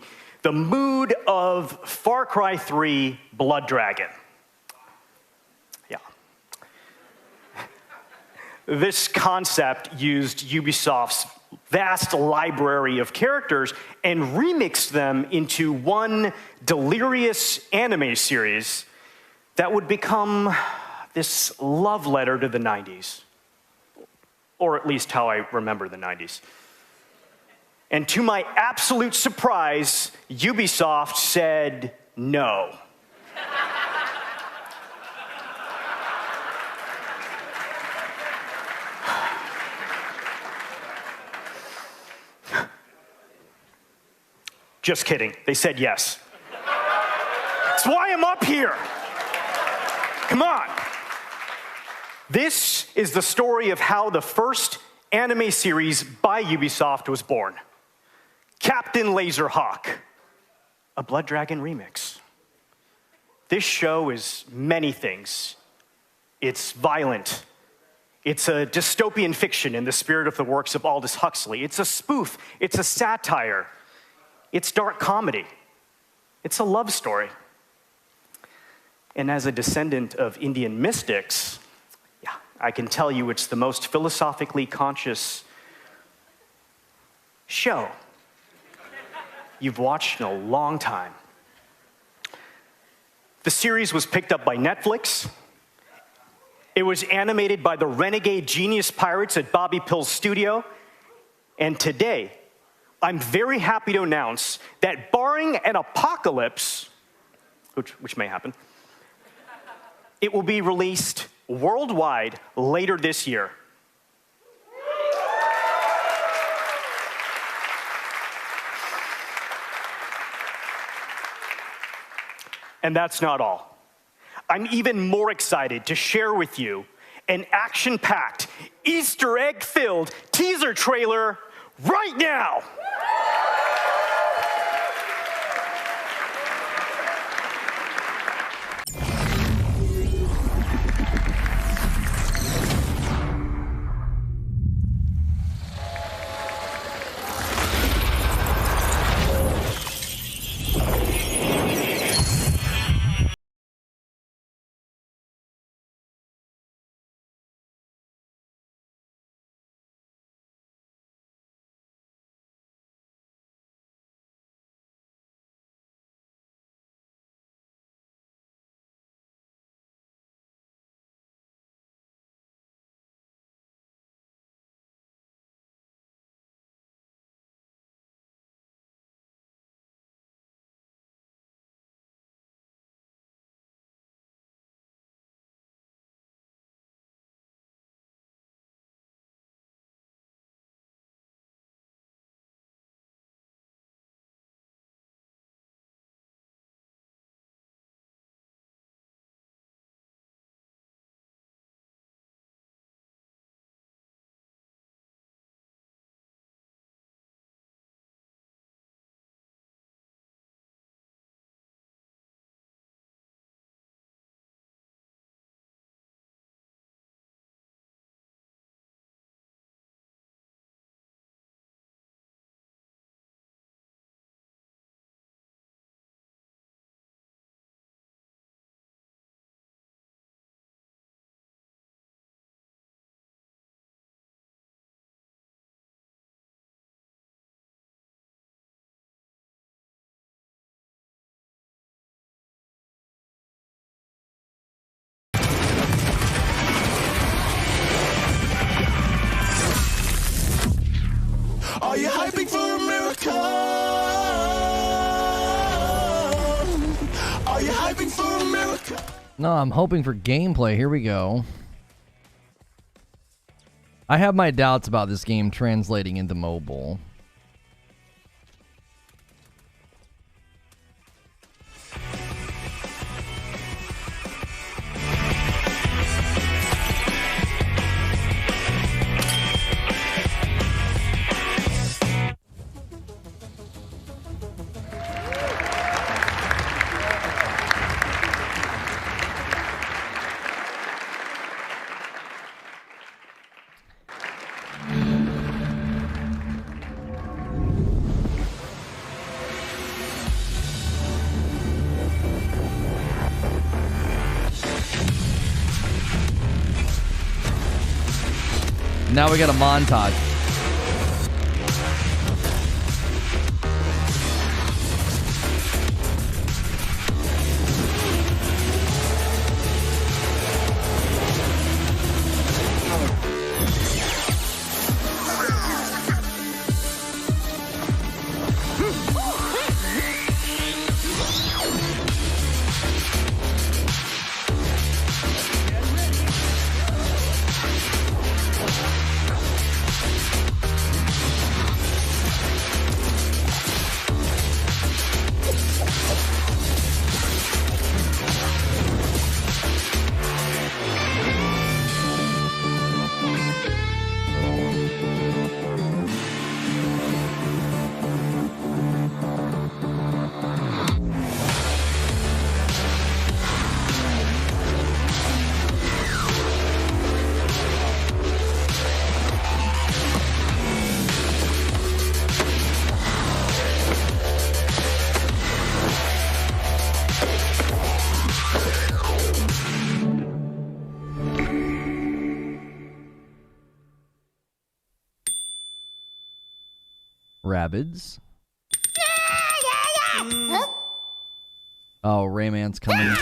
Speaker 16: mood of Far Cry 3 Blood Dragon. Yeah. This concept used Ubisoft's vast library of characters and remixed them into one delirious anime series that would become this love letter to the 90s. Or at least how I remember the 90s. And to my absolute surprise, Ubisoft said no. Just kidding. They said yes. That's why I'm up here. Come on. This is the story of how the first anime series by Ubisoft was born. Captain Laserhawk, a Blood Dragon remix. This show is many things. It's violent. It's a dystopian fiction in the spirit of the works of Aldous Huxley. It's a spoof. It's a satire. It's dark comedy. It's a love story. And as a descendant of Indian mystics, I can tell you it's the most philosophically conscious show you've watched in a long time. The series was picked up by Netflix. It was animated by the renegade genius pirates at Bobby Pill's studio. And today, I'm very happy to announce that barring an apocalypse, which may happen, it will be released worldwide later this year. And that's not all. I'm even more excited to share with you an action-packed, Easter egg-filled teaser trailer right now.
Speaker 7: striving for America.
Speaker 1: No, I'm hoping for gameplay. Here we go. I have my doubts about this game translating into mobile. Now we got a montage. Rabbids. Oh, Rayman's coming.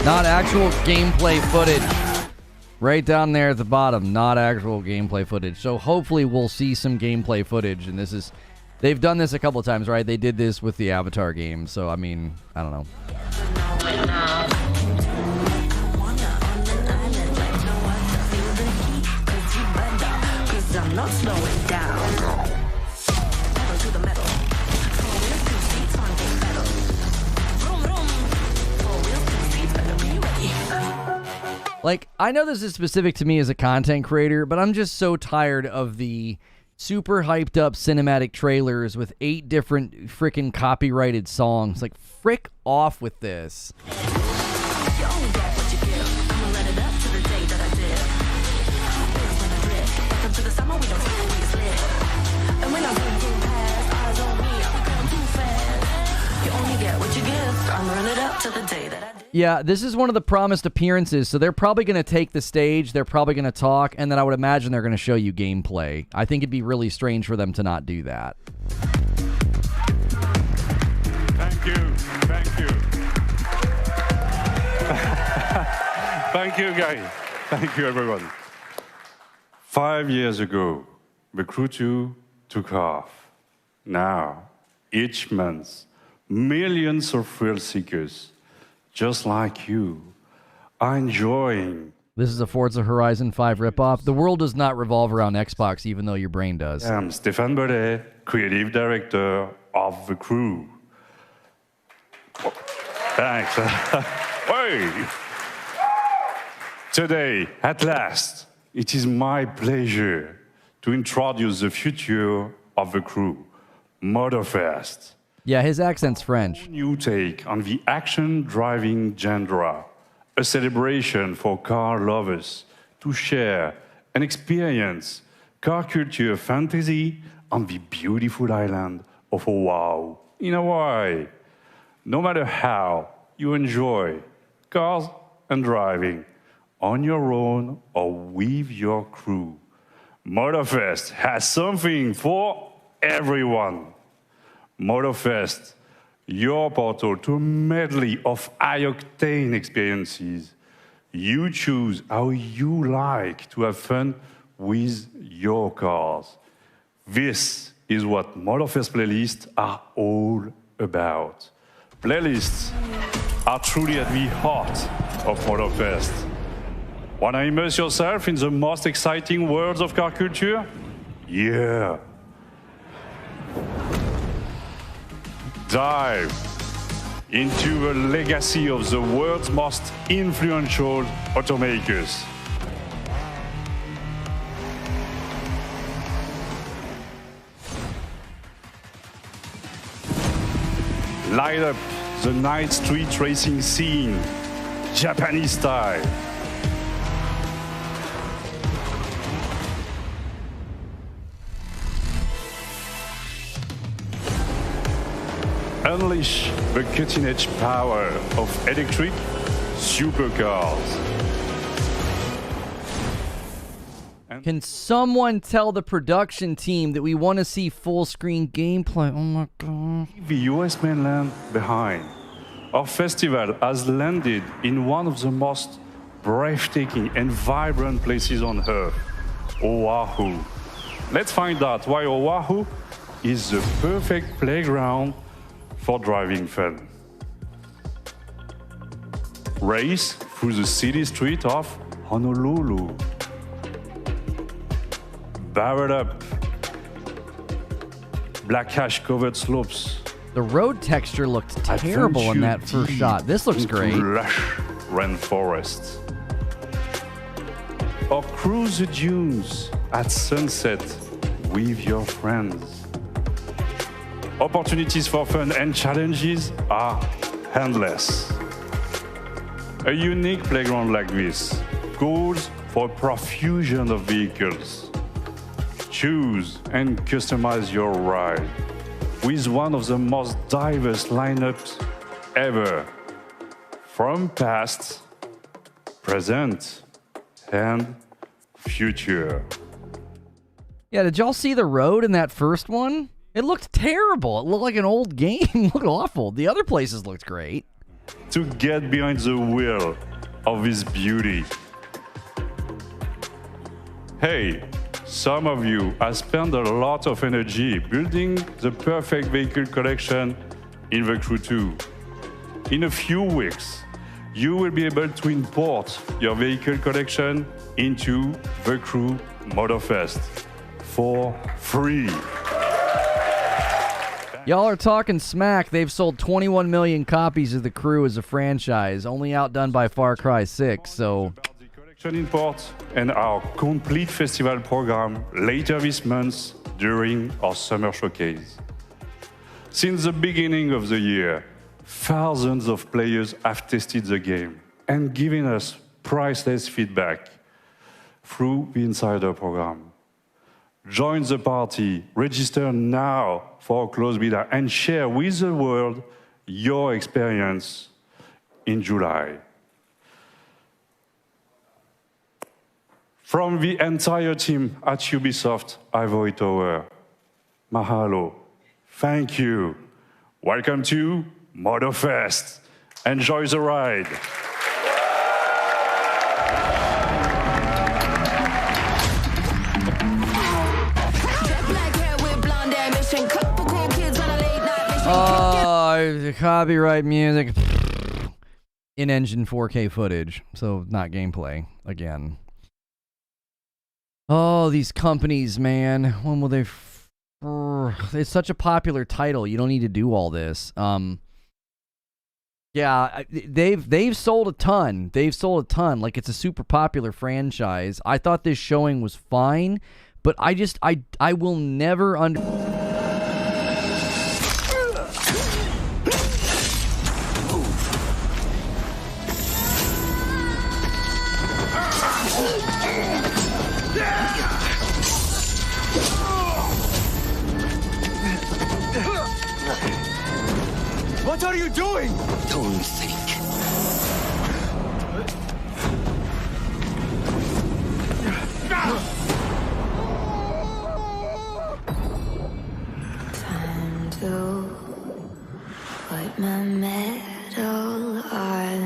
Speaker 1: Not actual gameplay footage. Right down there at the bottom, not actual gameplay footage. So hopefully we'll see some gameplay footage, and this is... They've done this a couple of times, right? They did this with the Avatar game, so I mean, I don't know.
Speaker 17: I'm not slowing down.
Speaker 1: Like, I know this is specific to me as a content creator, but I'm just so tired of the super hyped up cinematic trailers with 8 different freaking copyrighted songs. Like, frick off with this. Yeah, this is one of the promised appearances, so they're probably going to take the stage, they're probably going to talk, and then I would imagine they're going to show you gameplay. I think it'd be really strange for them to not do that.
Speaker 18: Thank you. Thank you. Thank you, guys. Thank you, everyone. 5 years ago, the Crew 2 took off. Now, each month, millions of thrill seekers, just like you, are enjoying.
Speaker 1: This is a Forza Horizon 5 ripoff. The world does not revolve around Xbox, even though your brain does.
Speaker 18: I'm Stéphane Bellet, creative director of The Crew. Oh, thanks. Hey! Today, at last, it is my pleasure to introduce the future of the Crew Motorfest.
Speaker 1: Yeah, his accent's French.
Speaker 18: New take on the action-driving genre, a celebration for car lovers to share and experience car culture fantasy on the beautiful island of Oahu in Hawaii. No matter how you enjoy cars and driving on your own or with your crew, Motorfest has something for everyone. Motorfest, your portal to a medley of high-octane experiences. You choose how you like to have fun with your cars. This is what Motorfest playlists are all about. Playlists are truly at the heart of Motorfest. Want to immerse yourself in the most exciting worlds of car culture? Yeah. Dive into the legacy of the world's most influential automakers. Light up the night street racing scene, Japanese style. Unleash the cutting-edge power of electric supercars.
Speaker 1: Can someone tell the production team that we want to see full-screen gameplay? Oh my god.
Speaker 18: The US mainland behind. Our festival has landed in one of the most breathtaking and vibrant places on Earth, Oahu. Let's find out why Oahu is the perfect playground for driving fun. Race through the city street of Honolulu. Barrel up black ash covered slopes.
Speaker 1: The road texture looked terrible in that first shot. This looks great.
Speaker 18: Lush rainforests. Or cruise the dunes at sunset with your friends. Opportunities for fun and challenges are endless. A unique playground like this calls for a profusion of vehicles. Choose and customize your ride with one of the most diverse lineups ever, from past, present, and future.
Speaker 1: Yeah, did y'all see the road in that first one? It looked terrible. It looked like an old game. It looked awful. The other places looked great.
Speaker 18: To get behind the wheel of this beauty. Hey, some of you have spent a lot of energy building the perfect vehicle collection in the Crew 2. In a few weeks, you will be able to import your vehicle collection into the Crew Motorfest for free.
Speaker 1: Y'all are talking smack. They've sold 21 million copies of The Crew as a franchise, only outdone by Far Cry 6, so...
Speaker 18: Import and our complete festival program later this month during our summer showcase. Since the beginning of the year, thousands of players have tested the game and given us priceless feedback through the Insider program. Join the party, register now for a closed beta, and share with the world your experience in July. From the entire team at Ubisoft Ivory Tower, mahalo, thank you. Welcome to Motorfest. Enjoy the ride.
Speaker 1: Oh, copyright music. In-engine 4K footage, so not gameplay again. Oh, these companies, man. When will they... It's such a popular title. You don't need to do all this. Yeah, they've sold a ton. They've sold a ton. Like, it's a super popular franchise. I thought this showing was fine, but I will never
Speaker 11: What are you doing?
Speaker 19: Don't think.
Speaker 17: Time to put my medal on.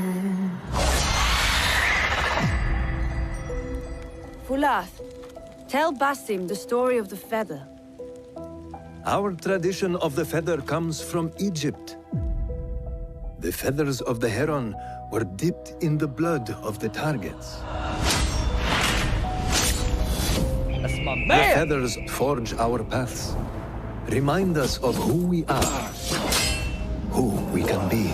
Speaker 20: Fulath, tell Basim the story of the feather.
Speaker 21: Our tradition of the feather comes from Egypt. The feathers of the heron were dipped in the blood of the targets.
Speaker 1: That's my man!
Speaker 21: The feathers forge our paths, remind us of who we are, who we can be.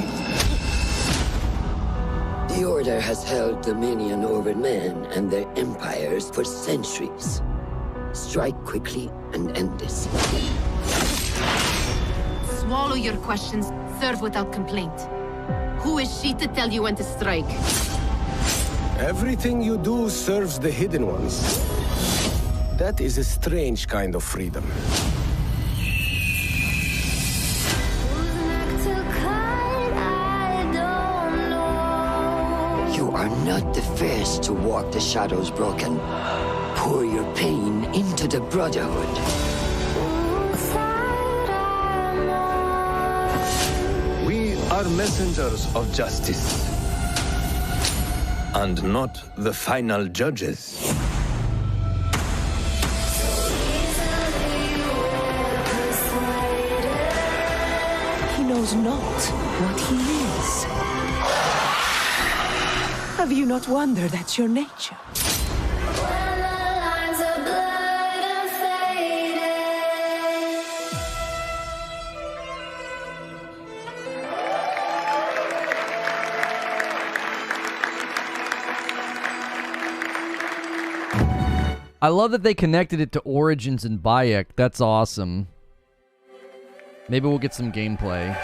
Speaker 19: The Order has held dominion over men and their empires for centuries. Strike quickly and end this.
Speaker 22: Swallow your questions, serve without complaint. Who is she to tell you when to strike?
Speaker 21: Everything you do serves the hidden ones. That is a strange kind of freedom.
Speaker 19: You are not the first to walk the shadows broken. Pour your pain into the Brotherhood.
Speaker 21: We are messengers of justice, and not the final judges.
Speaker 10: He knows not what he is. Have you not wondered at your nature?
Speaker 1: I love that they connected it to Origins and Bayek. That's awesome. Maybe we'll get some gameplay.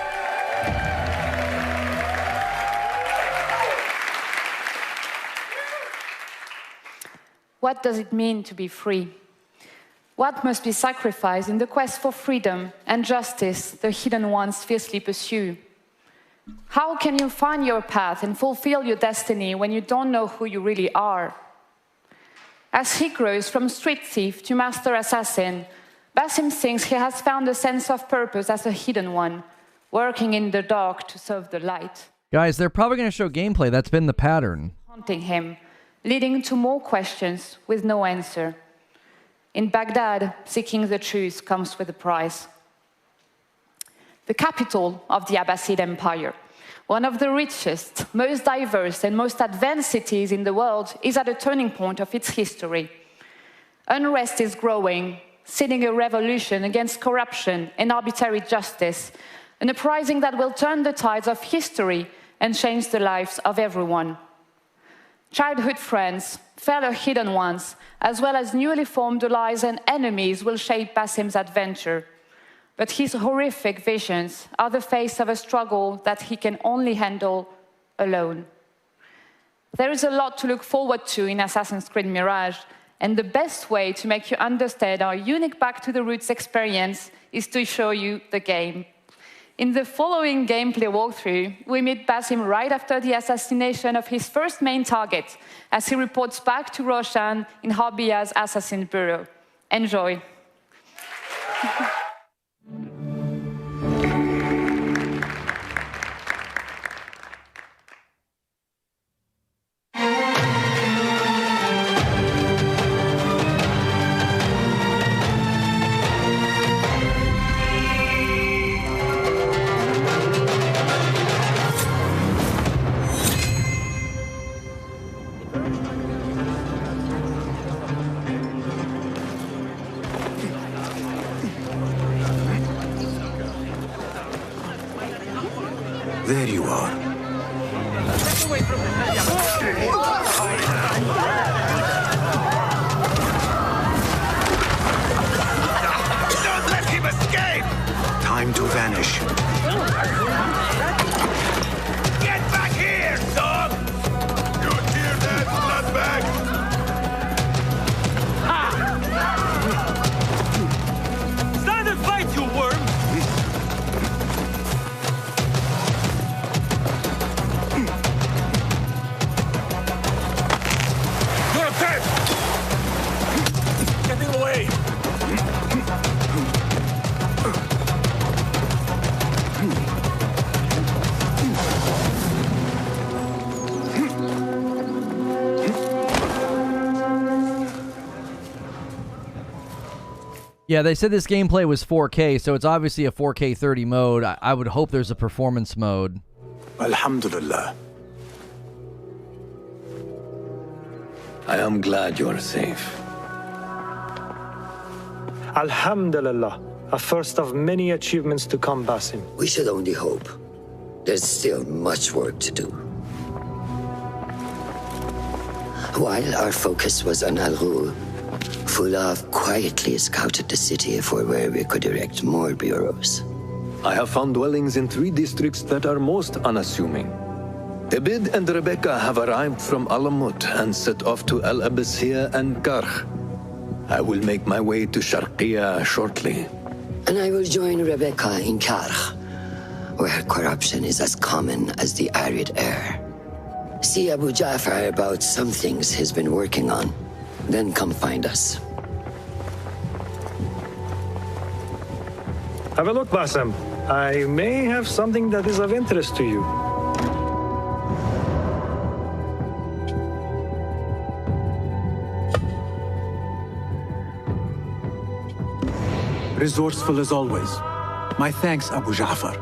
Speaker 23: What does it mean to be free? What must be sacrificed in the quest for freedom and justice the hidden ones fiercely pursue? How can you find your path and fulfill your destiny when you don't know who you really are? As he grows from street thief to master assassin, Basim thinks he has found a sense of purpose as a hidden one, working in the dark to serve the light.
Speaker 1: Guys, they're probably going to show gameplay. That's been the pattern.
Speaker 23: Haunting him, leading to more questions with no answer. In Baghdad, seeking the truth comes with a price. The capital of the Abbasid Empire, one of the richest, most diverse, and most advanced cities in the world, is at a turning point of its history. Unrest is growing, seeding a revolution against corruption and arbitrary justice, an uprising that will turn the tides of history and change the lives of everyone. Childhood friends, fellow hidden ones, as well as newly formed allies and enemies will shape Basim's adventure. But his horrific visions are the face of a struggle that he can only handle alone. There is a lot to look forward to in Assassin's Creed Mirage, and the best way to make you understand our unique Back to the Roots experience is to show you the game. In the following gameplay walkthrough, we meet Basim right after the assassination of his first main target, as he reports back to Roshan in Harbiya's assassin bureau. Enjoy.
Speaker 21: There you are.
Speaker 7: vanish.
Speaker 11: Get back here, dog! You hear that, bloodbag?
Speaker 12: Stand and fight, you worm!
Speaker 11: You're dead! Getting away!
Speaker 1: Yeah, they said this gameplay was 4K, so it's obviously a 4K 30 mode. I would hope there's a performance mode.
Speaker 7: Alhamdulillah.
Speaker 21: I am glad you are safe.
Speaker 2: Alhamdulillah. A first of many achievements to come, Basim.
Speaker 19: We should only hope. There's still much work to do. While our focus was on Al Ghul, Fulov quietly scouted the city for where we could erect more bureaus.
Speaker 21: I have found dwellings in 3 districts that are most unassuming. Abid and Rebecca have arrived from Alamut and set off to Al Abbasiyah and Karh. I will make my way to Sharqiya shortly.
Speaker 19: And I will join Rebecca in Karh, where corruption is as common as the arid air. See Abu Ja'far about some things he's been working on. Then come find us.
Speaker 2: Have a look, Basim. I may have something that is of interest to you.
Speaker 7: Resourceful as always. My thanks, Abu Ja'far.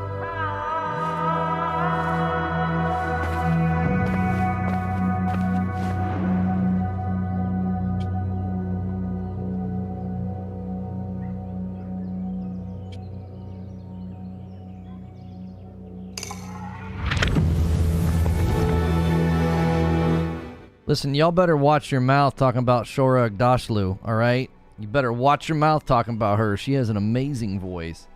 Speaker 1: Listen, y'all better watch your mouth talking about Shora Agdashlu, all right? You better watch your mouth talking about her. She has an amazing voice.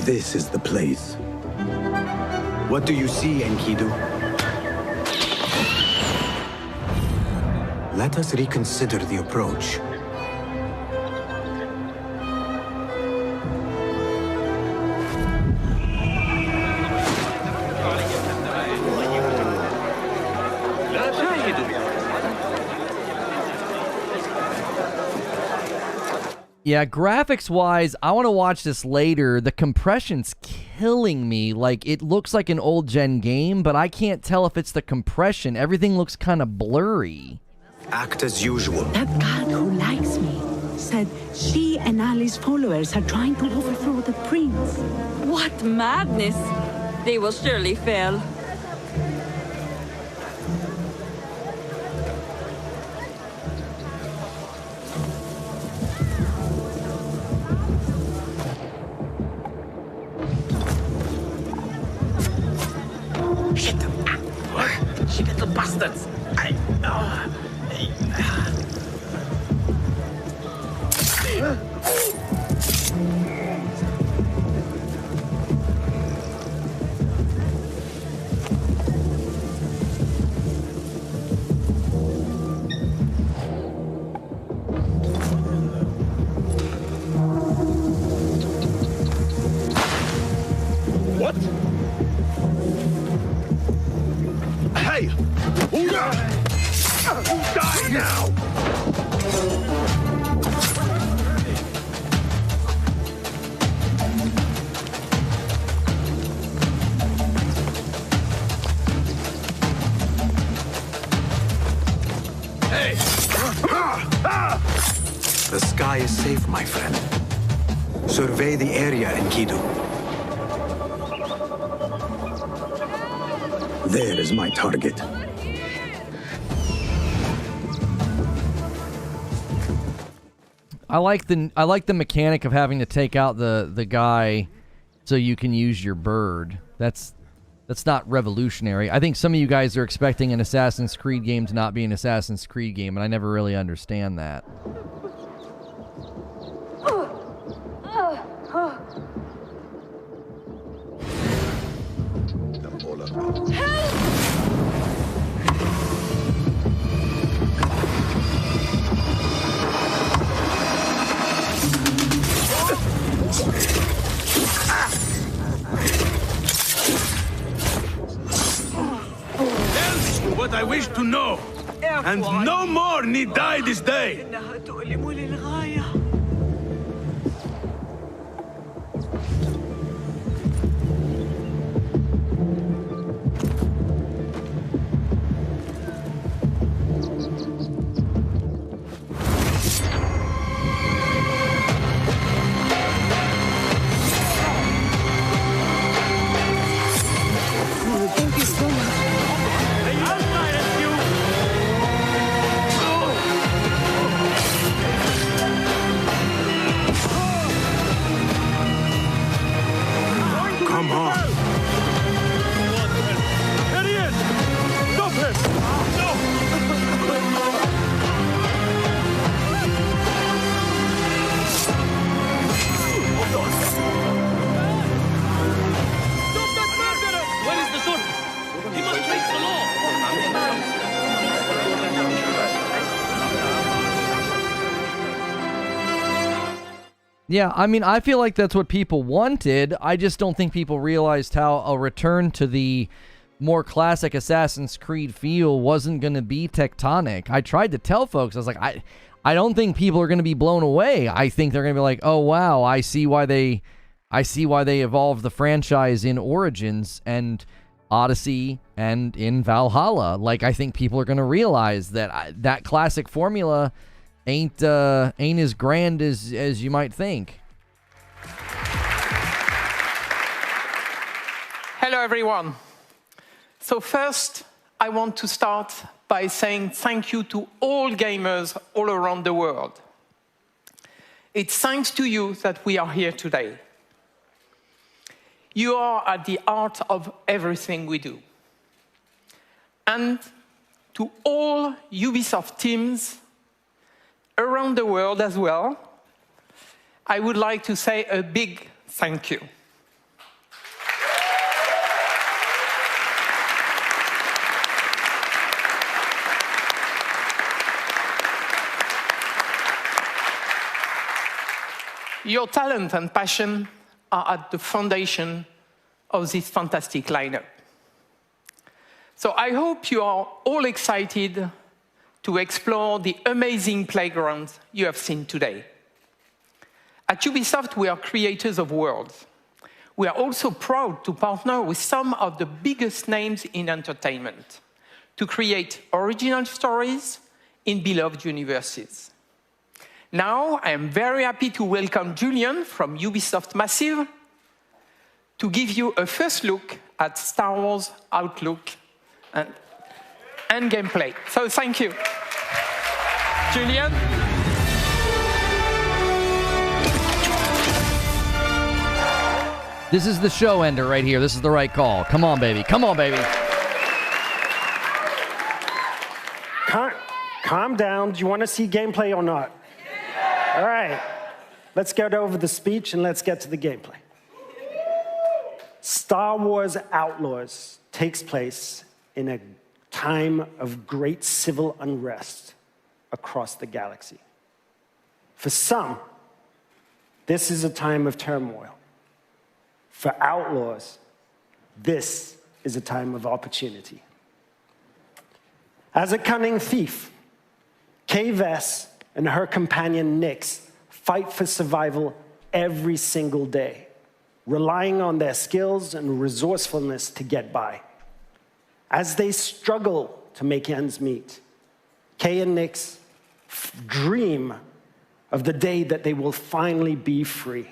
Speaker 7: This is the place. What do you see, Enkidu? Let us reconsider the approach.
Speaker 1: Yeah, graphics-wise, I want to watch this later. The compression's killing me. Like, it looks like an old-gen game, but I can't tell if it's the compression. Everything looks kind of blurry.
Speaker 7: Act as usual.
Speaker 10: That guard who likes me said she and Ali's followers are trying to overthrow the prince.
Speaker 4: What madness! They will surely fail.
Speaker 12: She get the bastards!
Speaker 11: What? Hey! Die now!
Speaker 7: Hey! The sky is safe, my friend. Survey the area, Enkidu. There is my target.
Speaker 1: I like the mechanic of having to take out the guy so you can use your bird. That's That's not revolutionary. I think some of you guys are expecting an Assassin's Creed game to not be an Assassin's Creed game, and I never really understand that.
Speaker 11: What I wish to know, and no more need die this day.
Speaker 1: Yeah, I mean, I feel like that's what people wanted. I just don't think people realized how a return to the more classic Assassin's Creed feel wasn't going to be tectonic. I tried to tell folks, I was like, I don't think people are going to be blown away. I think they're going to be like, oh wow, I see why they evolved the franchise in Origins and Odyssey and in Valhalla. Like, I think people are going to realize that that classic formula ain't as grand as you might think.
Speaker 3: Hello, everyone. So first, I want to start by saying thank you to all gamers all around the world. It's thanks to you that we are here today. You are at the heart of everything we do. And to all Ubisoft teams around the world as well, I would like to say a big thank you. Your talent and passion are at the foundation of this fantastic lineup. So I hope you are all excited to explore the amazing playground you have seen today. At Ubisoft, we are creators of worlds. We are also proud to partner with some of the biggest names in entertainment to create original stories in beloved universes. Now, I am very happy to welcome Julian from Ubisoft Massive to give you a first look at Star Wars Outlook and gameplay. So thank you. Julian?
Speaker 1: This is the show ender right here. This is the right call. Come on, baby. Come on, baby.
Speaker 6: Calm down. Do you want to see gameplay or not? All right. Let's get over the speech and let's get to the gameplay. Star Wars Outlaws takes place in a time of great civil unrest across the galaxy. For some, this is a time of turmoil. For Outlaws, this is a time of opportunity. As a cunning thief, Kay Vess and her companion Nyx fight for survival every single day, relying on their skills and resourcefulness to get by. As they struggle to make ends meet, Kay and Nyx dream of the day that they will finally be free.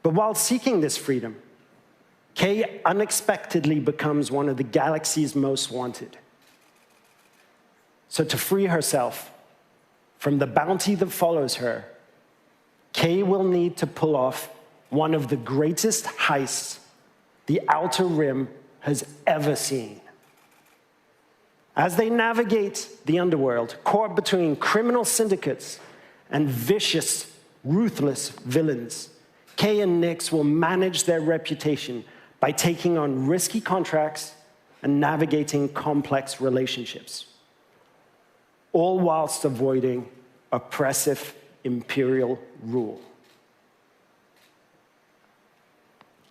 Speaker 6: But while seeking this freedom, Kay unexpectedly becomes one of the galaxy's most wanted. So to free herself from the bounty that follows her, Kay will need to pull off one of the greatest heists the Outer Rim has ever seen. As they navigate the underworld, caught between criminal syndicates and vicious, ruthless villains, Kay and Nix will manage their reputation by taking on risky contracts and navigating complex relationships, all whilst avoiding oppressive imperial rule.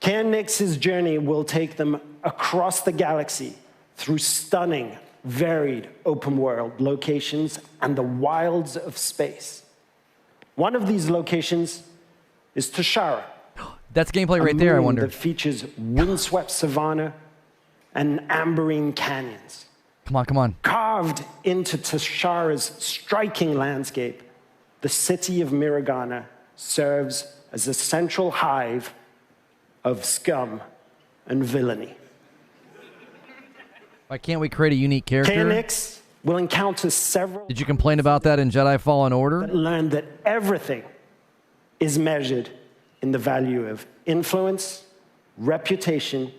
Speaker 6: Kay and Nix's journey will take them across the galaxy through stunning, varied open-world locations and the wilds of space. One of these locations is Tashara.
Speaker 1: That's gameplay right there, I wonder.
Speaker 6: That features windswept savanna and amberine canyons.
Speaker 1: Come on, come on.
Speaker 6: Carved into Tashara's striking landscape, the city of Miragana serves as a central hive of scum and villainy.
Speaker 1: Why can't we create a unique character?
Speaker 6: KNX will encounter several...
Speaker 1: Did you complain about that in Jedi Fallen Order?
Speaker 6: ...that learn that everything is measured in the value of influence, reputation,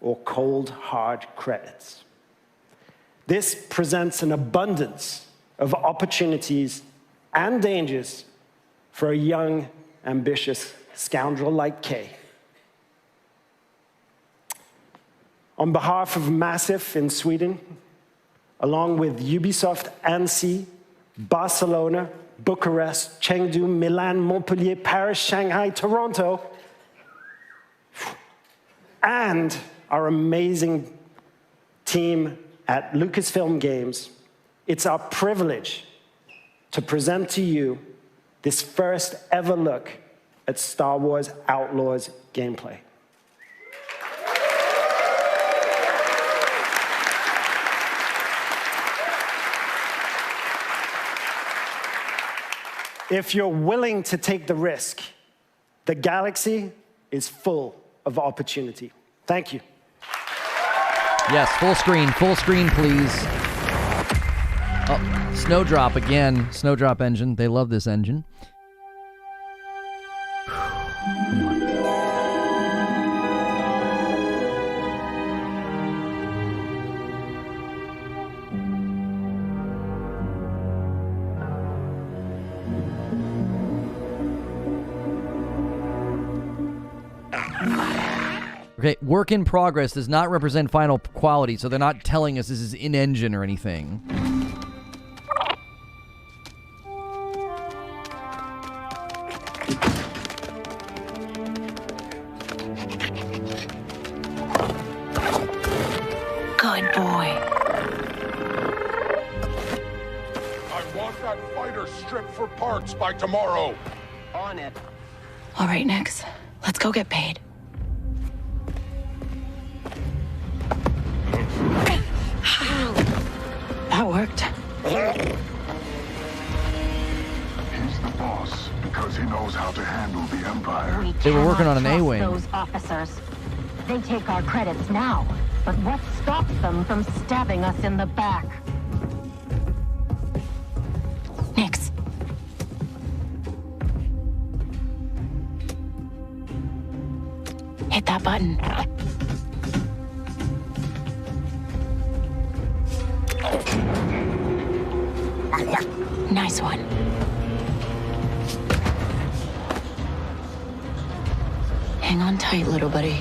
Speaker 6: or cold, hard credits. This presents an abundance of opportunities and dangers for a young, ambitious scoundrel like Kay. On behalf of Massive in Sweden, along with Ubisoft Annecy, Barcelona, Bucharest, Chengdu, Milan, Montpellier, Paris, Shanghai, Toronto, and our amazing team at Lucasfilm Games, it's our privilege to present to you this first ever look at Star Wars Outlaws gameplay. If you're willing to take the risk, the galaxy is full of opportunity. Thank you.
Speaker 1: Yes, full screen, please. Oh, Snowdrop again. Snowdrop engine. They love this engine. Okay, work in progress does not represent final quality, so they're not telling us this is in-engine or anything.
Speaker 10: Good boy.
Speaker 11: I want that fighter stripped for parts by tomorrow.
Speaker 20: On it.
Speaker 10: All right, Nix. Let's go get paid. That worked.
Speaker 11: He's the boss because he knows how to handle the Empire.
Speaker 1: They were working on an A-wing.
Speaker 5: Those officers. They take our credits now, but what stops them from stabbing us in the back?
Speaker 10: Nix. Hit that button. Nice one. Hang on tight, little buddy.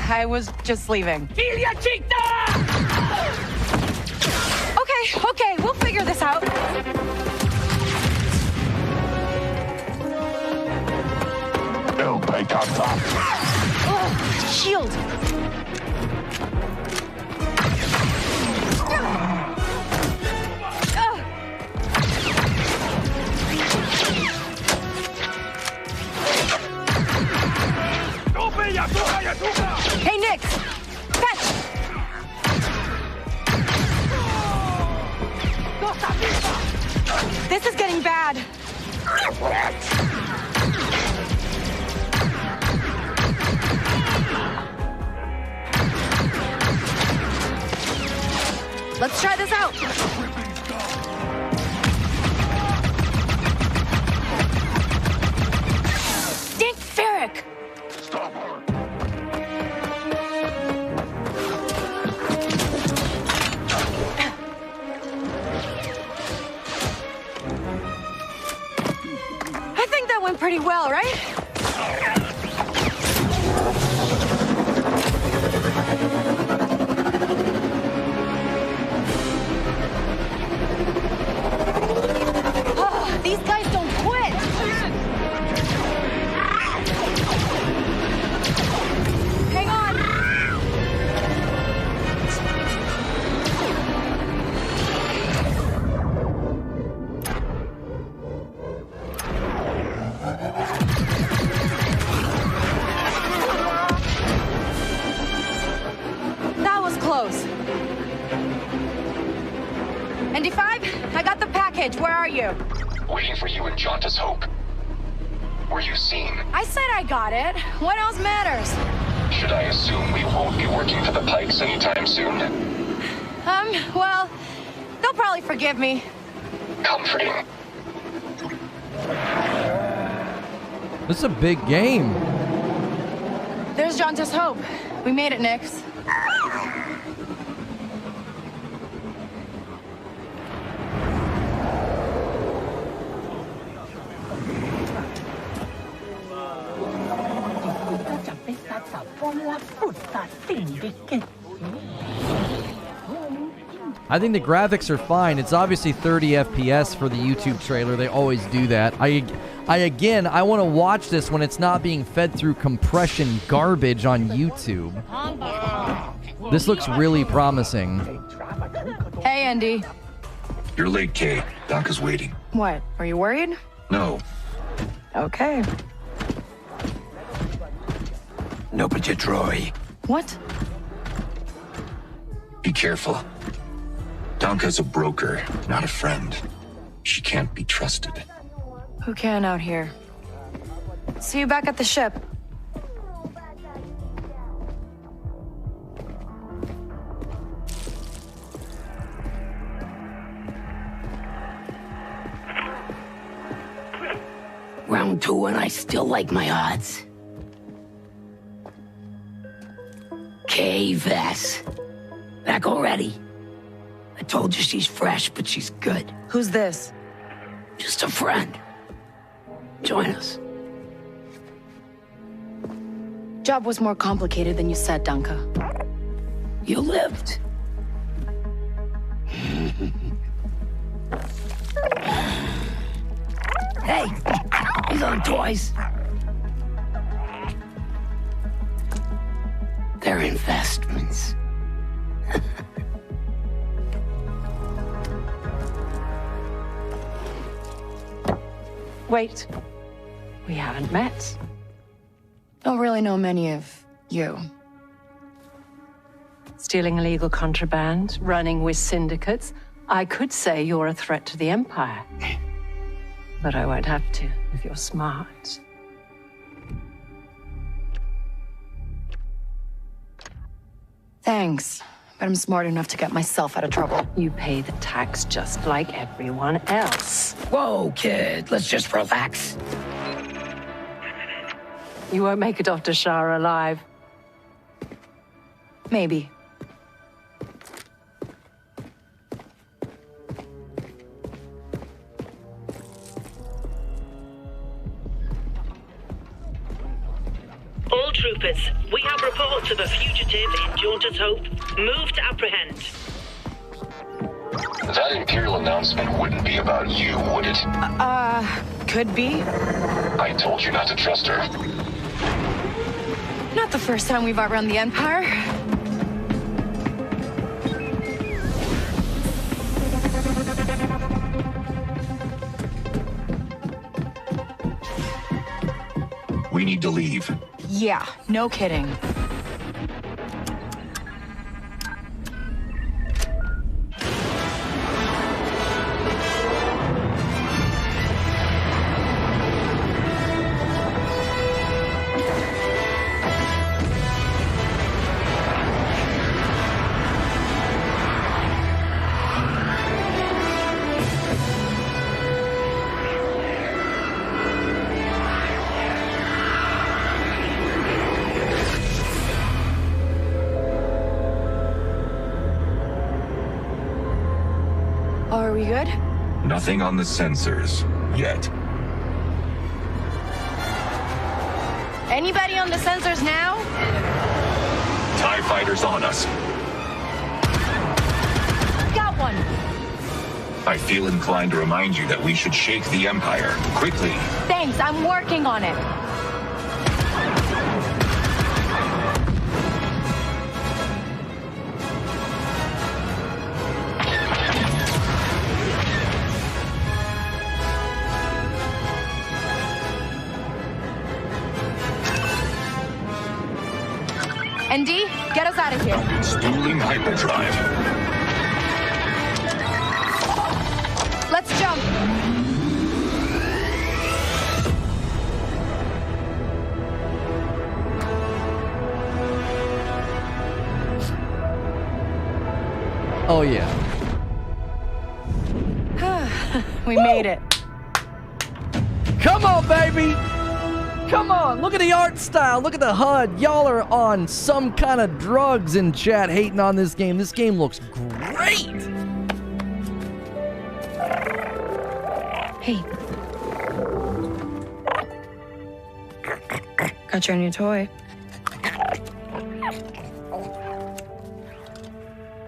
Speaker 20: I was just leaving. Okay, we'll figure this out.
Speaker 11: El Pecata.
Speaker 20: Oh, shield. Hey, Nix! Fetch! This is getting bad. Let's try this out. Dick Ferrick!
Speaker 11: Stop her!
Speaker 20: I think that went pretty well, right? Oh, these guys don't quit! Hang on! That was close. ND5, I got the package. Where are you?
Speaker 8: Waiting for you in Jauntus Hope. Were you seen?
Speaker 20: I said I got it. What else matters?
Speaker 8: Should I assume we won't be working for the Pikes anytime soon?
Speaker 20: Well, they'll probably forgive me.
Speaker 8: Comforting.
Speaker 1: This is a big game.
Speaker 20: There's Jauntus Hope. We made it, Nix.
Speaker 1: I think the graphics are fine. It's obviously 30 FPS for the YouTube trailer. They always do that. I want to watch this when it's not being fed through compression garbage on YouTube. This looks really promising.
Speaker 20: Hey, Andy.
Speaker 8: You're late, Kay. Donka's waiting.
Speaker 20: What? Are you worried?
Speaker 8: No.
Speaker 20: Okay.
Speaker 8: No, but you Troy.
Speaker 20: What?
Speaker 8: Be careful. Donka's a broker, not a friend. She can't be trusted.
Speaker 20: Who can out here? See you back at the ship.
Speaker 19: Round 2 and I still like my odds. Kay Vess. Back already? I told you she's fresh, but she's good.
Speaker 20: Who's this?
Speaker 19: Just a friend. Join us.
Speaker 20: Job was more complicated than you said, Donka.
Speaker 19: You lived. Hey, these aren't toys. They're investments.
Speaker 5: Wait. We haven't met.
Speaker 20: Don't really know many of you.
Speaker 5: Stealing illegal contraband, running with syndicates. I could say you're a threat to the Empire. But I won't have to if you're smart.
Speaker 20: Thanks, but I'm smart enough to get myself out of trouble.
Speaker 5: You pay the tax just like everyone else.
Speaker 19: Whoa, kid, let's just relax.
Speaker 5: You won't make it off to Shara alive.
Speaker 20: Maybe.
Speaker 9: All troopers, we have reports of a fugitive in Jauntus Hope. Move to apprehend.
Speaker 8: That Imperial announcement wouldn't be about you, would it?
Speaker 20: Could be.
Speaker 8: I told you not to trust her.
Speaker 20: Not the first time we've outrun the Empire.
Speaker 8: We need to leave.
Speaker 20: Yeah, no kidding. we good?
Speaker 8: Nothing on the sensors yet.
Speaker 20: Anybody on the sensors now?
Speaker 8: TIE fighters on us.
Speaker 20: Got one.
Speaker 8: I feel inclined to remind you that we should shake the Empire quickly.
Speaker 20: Thanks, I'm working on it. ND, get us out of here.
Speaker 8: Stooling hyperdrive.
Speaker 20: Let's jump.
Speaker 1: Oh, yeah.
Speaker 20: We made it.
Speaker 1: Come on, baby! Come on, look at the art style, look at the HUD. Y'all are on some kind of drugs in chat hating on this game. This game looks great!
Speaker 20: Hey. Got your new toy.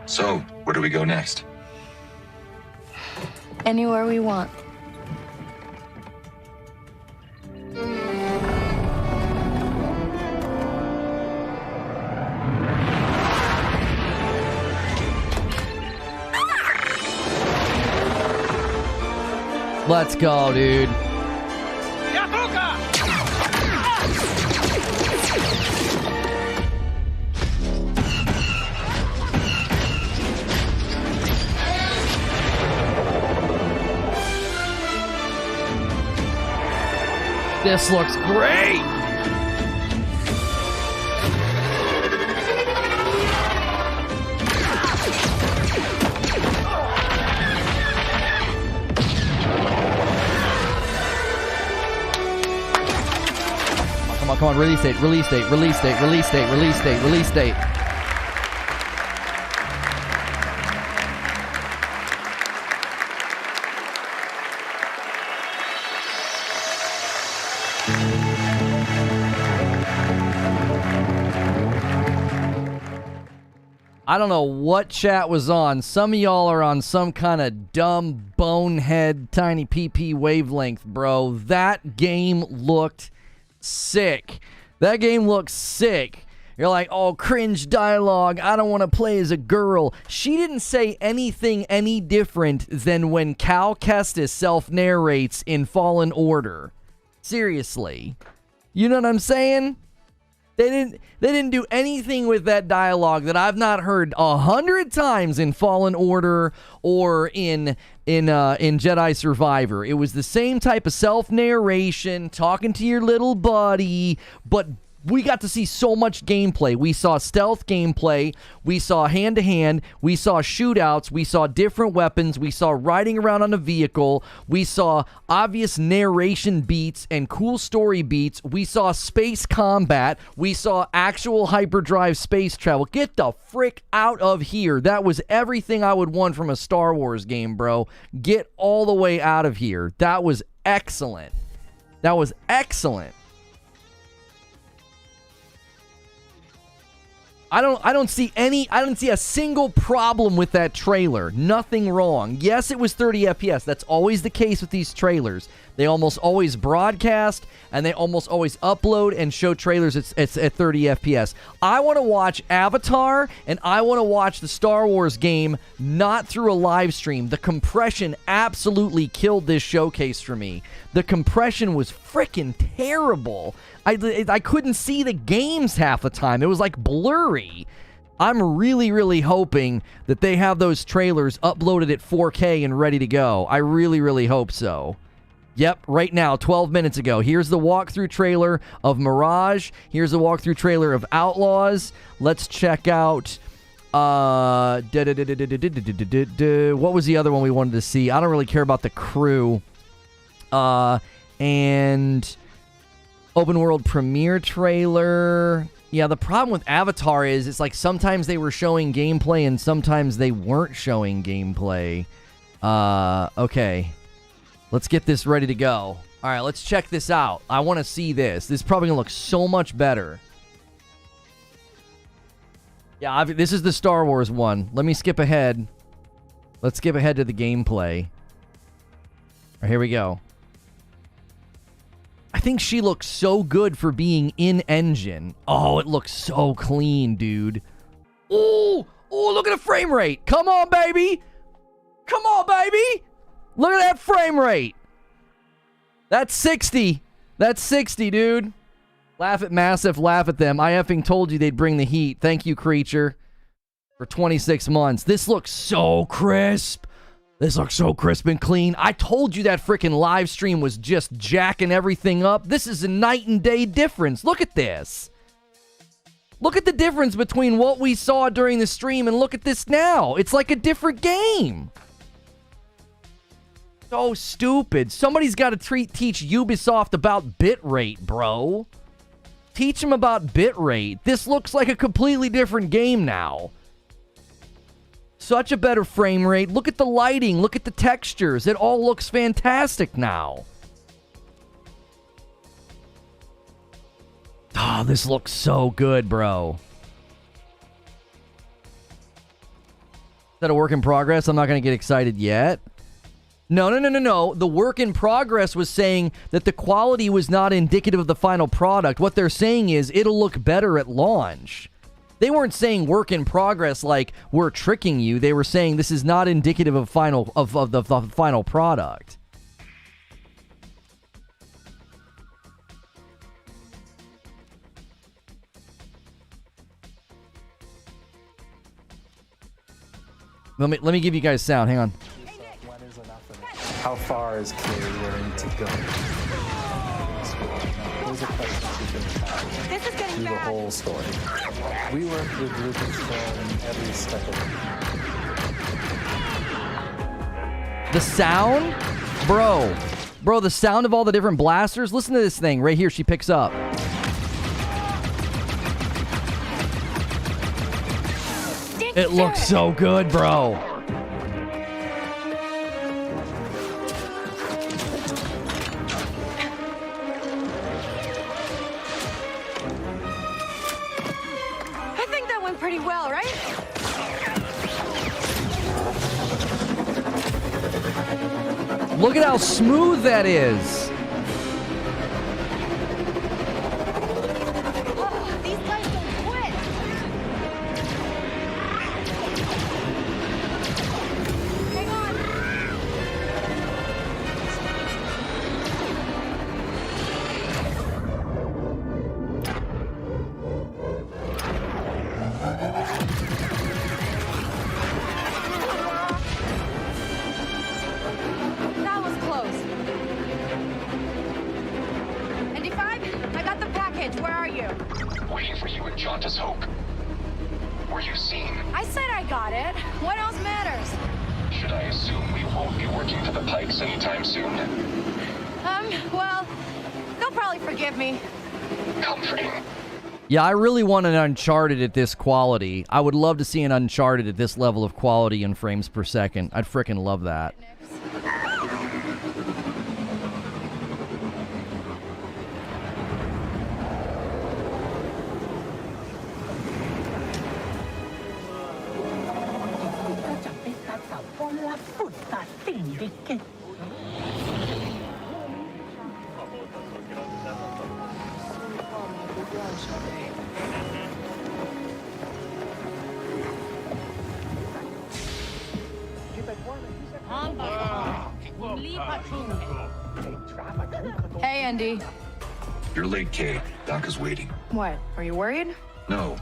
Speaker 8: So, where do we go next?
Speaker 20: Anywhere we want.
Speaker 1: Let's go, dude. This looks great. Come on, release date, release date, release date, release date, release date, release date. I don't know what chat was on. Some of y'all are on some kind of dumb bonehead tiny PP wavelength, bro. That game looked sick. That game looks sick. You're like, oh, cringe dialogue. I don't want to play as a girl. She didn't say anything any different than when Cal Kestis self-narrates in Fallen Order. Seriously. You know what I'm saying? They didn't do anything with that dialogue that I've not heard 100 times in Fallen Order or in Jedi Survivor. It was the same type of self-narration, talking to your little buddy, but we got to see so much gameplay. We saw stealth gameplay, we saw hand-to-hand, we saw shootouts, we saw different weapons, we saw riding around on a vehicle, we saw obvious narration beats and cool story beats, we saw space combat, we saw actual hyperdrive space travel. Get the frick out of here. That was everything I would want from a Star Wars game, bro. Get all the way out of here. That was excellent. That was excellent. I don't see a single problem with that trailer. Nothing wrong. Yes, it was 30 FPS. That's always the case with these trailers. They almost always broadcast, and they almost always upload and show trailers it's at 30 FPS. I want to watch Avatar, and I want to watch the Star Wars game not through a live stream. The compression absolutely killed this showcase for me. The compression was freaking terrible. I couldn't see the games half the time. It was like blurry. I'm really, really hoping that they have those trailers uploaded at 4K and ready to go. I really, really hope so. Yep, right now, 12 minutes ago. Here's the walkthrough trailer of Mirage. Here's the walkthrough trailer of Outlaws. Let's check out... what was the other one we wanted to see? I don't really care about the crew. And... open world premiere trailer. Yeah, the problem with Avatar is it's like sometimes they were showing gameplay and sometimes they weren't showing gameplay. Okay. Let's get this ready to go. All right, let's check this out. I want to see this. This is probably going to look so much better. Yeah, this is the Star Wars one. Let me skip ahead. Let's skip ahead to the gameplay. All right, here we go. I think she looks so good for being in-engine. Oh, it looks so clean, dude. Oh, look at the frame rate. Come on, baby. Come on, baby. Look at that frame rate. That's 60. That's 60, dude. Laugh at Massive, laugh at them. I effing told you they'd bring the heat. Thank you, Creature, for 26 months. This looks so crisp. This looks so crisp and clean. I told you that freaking live stream was just jacking everything up. This is a night and day difference. Look at this. Look at the difference between what we saw during the stream and look at this now. It's like a different game. So stupid. Somebody's got to teach Ubisoft about bitrate, bro. Teach them about bitrate. This looks like a completely different game now. Such a better frame rate. Look at the lighting. Look at the textures. It all looks fantastic now. Oh, this looks so good, bro. Is that a work in progress? I'm not going to get excited yet. No. The work in progress was saying that the quality was not indicative of the final product. What they're saying is it'll look better at launch. They weren't saying work in progress like we're tricking you. They were saying this is not indicative of the final product. Let me give you guys sound. Hang on.
Speaker 13: How far is Kay willing to go? Those are questions you can ask through the whole story. We work with Lucas from every step of it.
Speaker 1: The sound? Bro, the sound of all the different blasters. Listen to this thing right here she picks up. It looks so good, bro.
Speaker 20: Pretty well, right?
Speaker 1: Look at how smooth that is.
Speaker 20: Oh, these guys don't quit. Hang on. That was close. ND5, I got the package. Where are you?
Speaker 8: Waiting for you at Jauntus Hope. Were you seen?
Speaker 20: I said I got it. What else matters?
Speaker 8: Should I assume we won't be working for the Pikes anytime soon?
Speaker 20: Well, they'll probably forgive me.
Speaker 8: Comforting.
Speaker 1: Yeah, I really want an Uncharted at this quality. I would love to see an Uncharted at this level of quality and frames per second. I'd frickin' love that.
Speaker 20: Hey, Andy.
Speaker 8: You're late, Kay. Doc is waiting.
Speaker 20: What? Are you worried?
Speaker 8: No.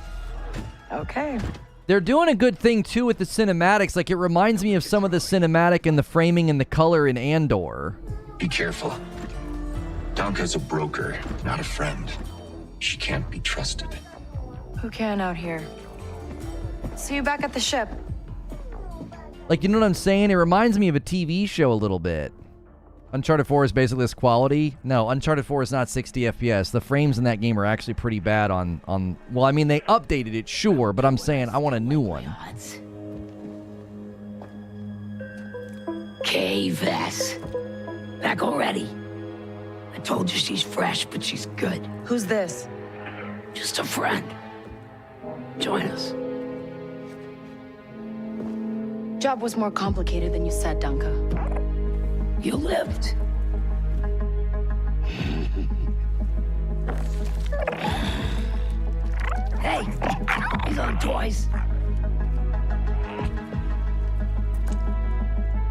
Speaker 20: Okay.
Speaker 1: They're doing a good thing, too, with the cinematics. Like, it reminds me of some of the cinematic and the framing and the color in Andor.
Speaker 8: Be careful. Donka's a broker, not a friend. She can't be trusted.
Speaker 20: Who can out here? See you back at the ship.
Speaker 1: Like, you know what I'm saying? It reminds me of a TV show a little bit. Uncharted 4 is basically this quality. No, Uncharted 4 is not 60 FPS. The frames in that game are actually pretty bad on well, I mean, they updated it, sure, but I'm saying I want a new one.
Speaker 14: K-Vess. Back already? I told you she's fresh, but she's good.
Speaker 20: Who's this?
Speaker 14: Just a friend. Join us.
Speaker 20: Job was more complicated than you said, Dunka.
Speaker 14: You lived. Hey, these aren't toys.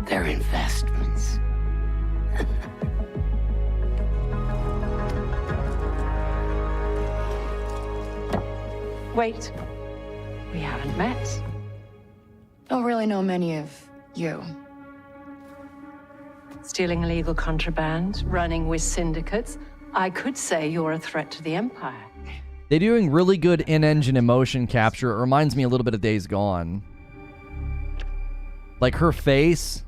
Speaker 14: They're investments.
Speaker 5: Wait. We haven't met.
Speaker 20: Don't really know many of you.
Speaker 5: Stealing illegal contraband, running with syndicates. I could say you're a threat to the Empire.
Speaker 1: They're doing really good in-engine and motion capture. It reminds me a little bit of Days Gone. Like her face.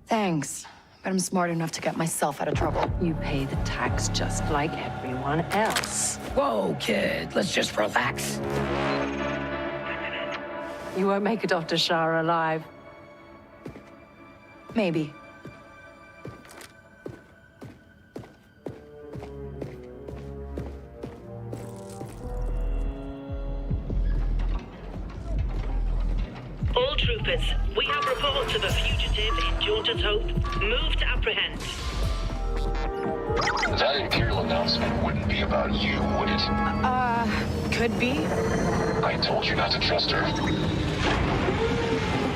Speaker 20: Thanks, but I'm smart enough to get myself out of trouble.
Speaker 5: You pay the tax just like everyone else.
Speaker 14: Whoa, kid, let's just relax.
Speaker 5: You won't make it off to Shara alive.
Speaker 20: Maybe.
Speaker 9: All troopers, we have reports of a fugitive in Jaunter's Hope. Move to apprehend.
Speaker 8: That Imperial announcement wouldn't be about you, would it?
Speaker 20: Could be.
Speaker 8: I told you not to trust her.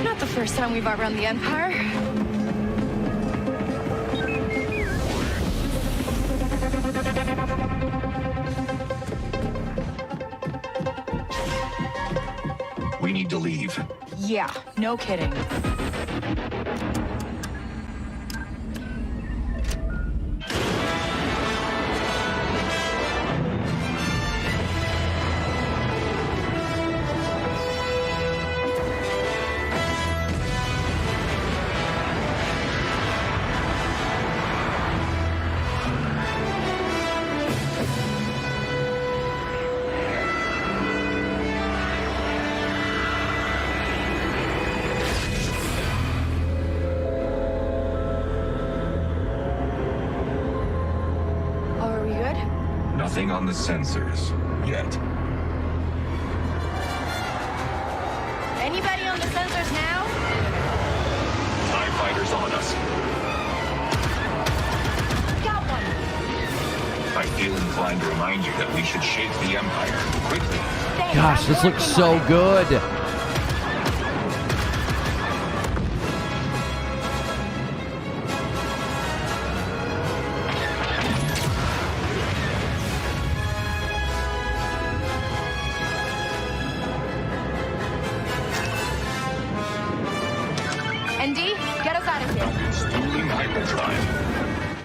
Speaker 20: Not the first time we've outrun the Empire.
Speaker 8: We need to leave.
Speaker 20: Yeah, no kidding.
Speaker 8: Nothing on the sensors yet.
Speaker 20: Anybody on the sensors now?
Speaker 8: TIE fighters on us.
Speaker 20: Got one.
Speaker 8: I feel inclined to remind you that we should shake the Empire quickly.
Speaker 1: Gosh, this looks so good.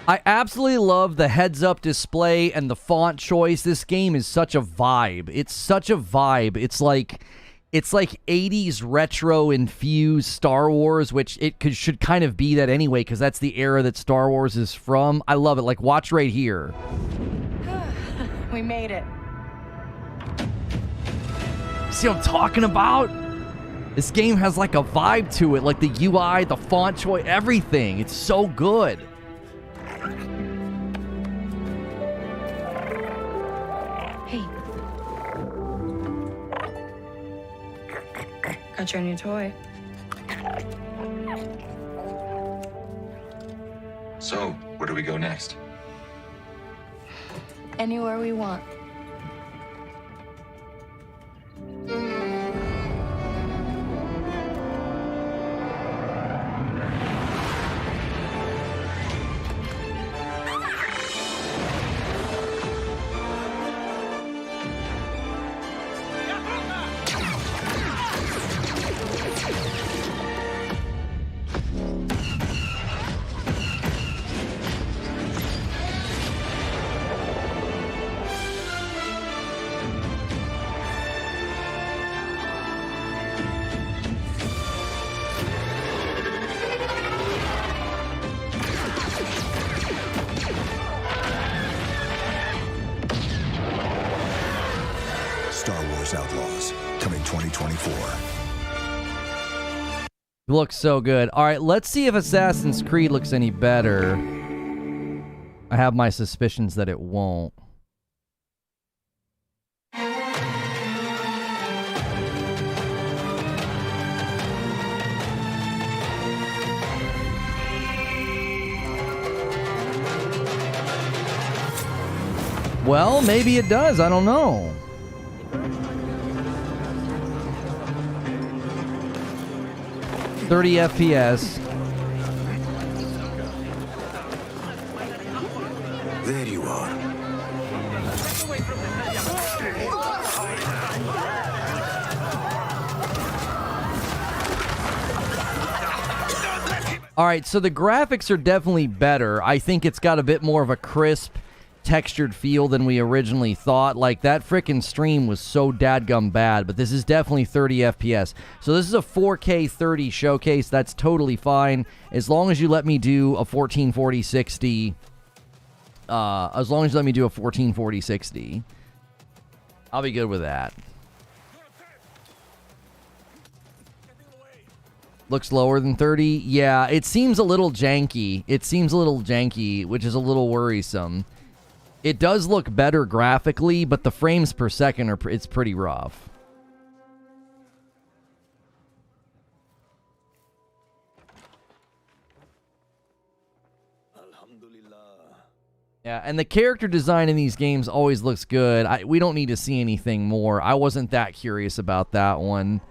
Speaker 1: I absolutely love the heads-up display and the font choice. This game is such a vibe. It's such a vibe. It's like 80s retro-infused Star Wars, which should kind of be that anyway, because that's the era that Star Wars is from. I love it. Like, watch right here.
Speaker 20: We made it.
Speaker 1: See what I'm talking about? This game has like a vibe to it, like the UI, the font choice, everything. It's so good.
Speaker 20: Hey. Got your new toy.
Speaker 8: So, where do we go next?
Speaker 20: Anywhere we want.
Speaker 15: Star Wars Outlaws, coming 2024.
Speaker 1: Looks so good. All right, let's see if Assassin's Creed looks any better. I have my suspicions that it won't. Well, maybe it does. I don't know. .30 FPS.
Speaker 7: There you are.
Speaker 1: All right, so the graphics are definitely better. I think it's got a bit more of a crisp, textured feel than we originally thought. Like, that frickin' stream was so dadgum bad, but this is definitely 30 FPS. So this is a 4K 30 showcase. That's totally fine, as long as you let me do a 1440-60. As long as you let me do a 1440-60, I'll be good with that. Looks lower than 30. Yeah, it seems a little janky. Which is a little worrisome. It does look better graphically, but the frames per second it's pretty rough. Yeah, and the character design in these games always looks good. We don't need to see anything more. I wasn't that curious about that one.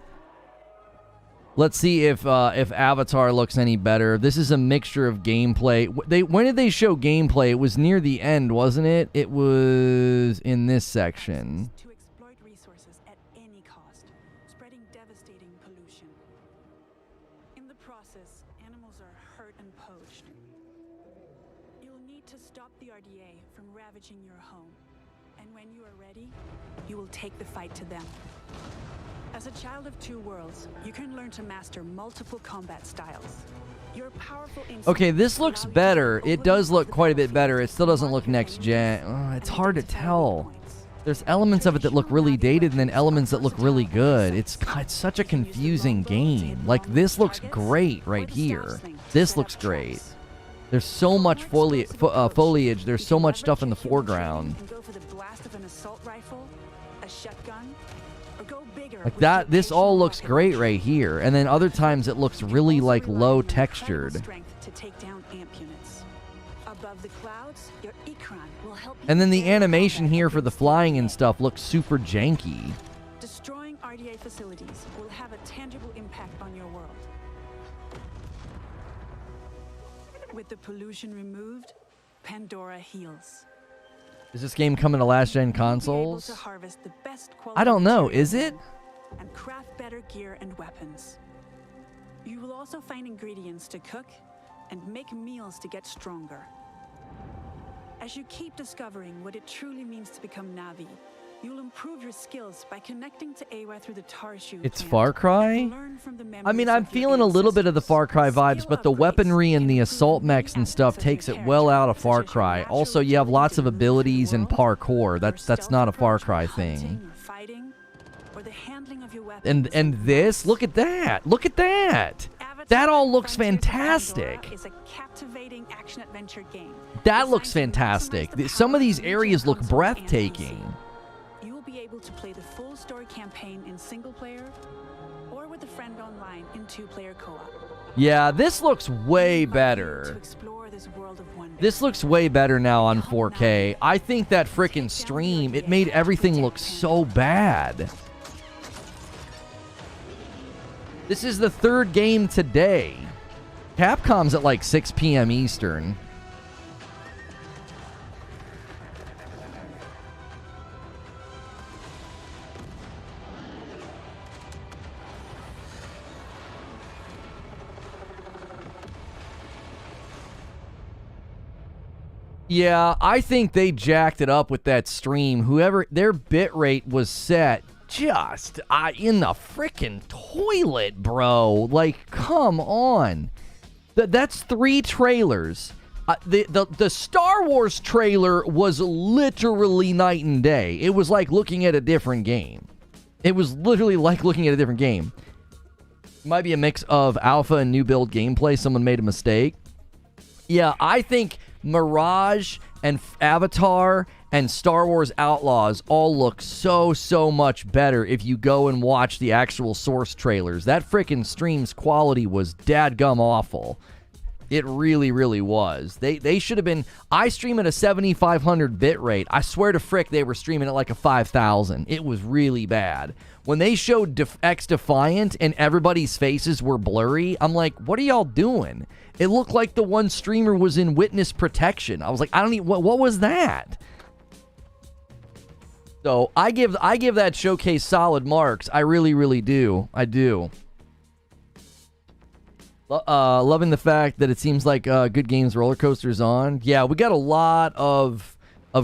Speaker 1: Let's see if Avatar looks any better. This is a mixture of gameplay. When did they show gameplay? It was near the end, wasn't it? It was in this section.
Speaker 10: To exploit resources at any cost, spreading devastating pollution. In the process, animals are hurt and poached. You'll need to stop the RDA from ravaging your home. And when you are ready, you will take the fight to them. As a child of two worlds, you can learn to master multiple combat styles. Your powerful
Speaker 1: Okay, this looks better. It does look quite a bit better. It still doesn't look next gen. It's hard to tell. There's elements of it that look really dated and then elements that look really good. It's such a confusing game. Like, this looks great right here. This looks great. There's so much foliage. There's so much stuff in the foreground. Like that, this all looks great right here, and then other times it looks really like low textured. And then the animation here for the flying and stuff looks super janky.
Speaker 10: Destroying RDA facilities will have a tangible impact on your world. With the pollution removed, Pandora heals.
Speaker 1: Is this game coming to last-gen consoles? I don't know. Is it?
Speaker 10: And craft better gear and weapons. You will also find ingredients to cook and make meals to get stronger. As you keep discovering what it truly means to become Navi, you'll improve your skills by connecting to Awa through the tar chute.
Speaker 1: It's Far Cry? I mean, I'm feeling a little bit of the Far Cry vibes, but the weaponry and the assault mechs and stuff takes it well out of Far Cry. Also, you have lots of abilities and parkour. That's not a Far Cry thing. And this, look at that. Look at that. That all looks fantastic. That looks fantastic. Some of these areas look breathtaking.
Speaker 10: You will be able to play the full story campaign in single player or with a friend online in two-player co-op.
Speaker 1: Yeah, this looks way better. This looks way better now on 4K. I think that frickin' stream, it made everything look so bad. This is the third game today. Capcom's at like 6 p.m. Eastern. Yeah, I think they jacked it up with that stream. Whoever, their bitrate was set just in the frickin' toilet, bro. Like, come on. That's 3 trailers. The Star Wars trailer was literally night and day. It was like looking at a different game. It was literally like looking at a different game. Might be a mix of alpha and new build gameplay. Someone made a mistake. Yeah, I think Mirage and Avatar and Star Wars Outlaws all look so much better if you go and watch the actual source trailers. That frickin' stream's quality was dadgum awful. It really was. They should have been... I stream at a 7,500 bit rate. I swear to frick they were streaming at like a 5,000. It was really bad. When they showed xDefiant and everybody's faces were blurry, I'm like, what are y'all doing? It looked like the one streamer was in witness protection. I was like, I don't even... What was that? So I give that showcase solid marks. I really do. I do. Loving the fact that it seems like Good Games roller coaster's on. Yeah, we got a lot of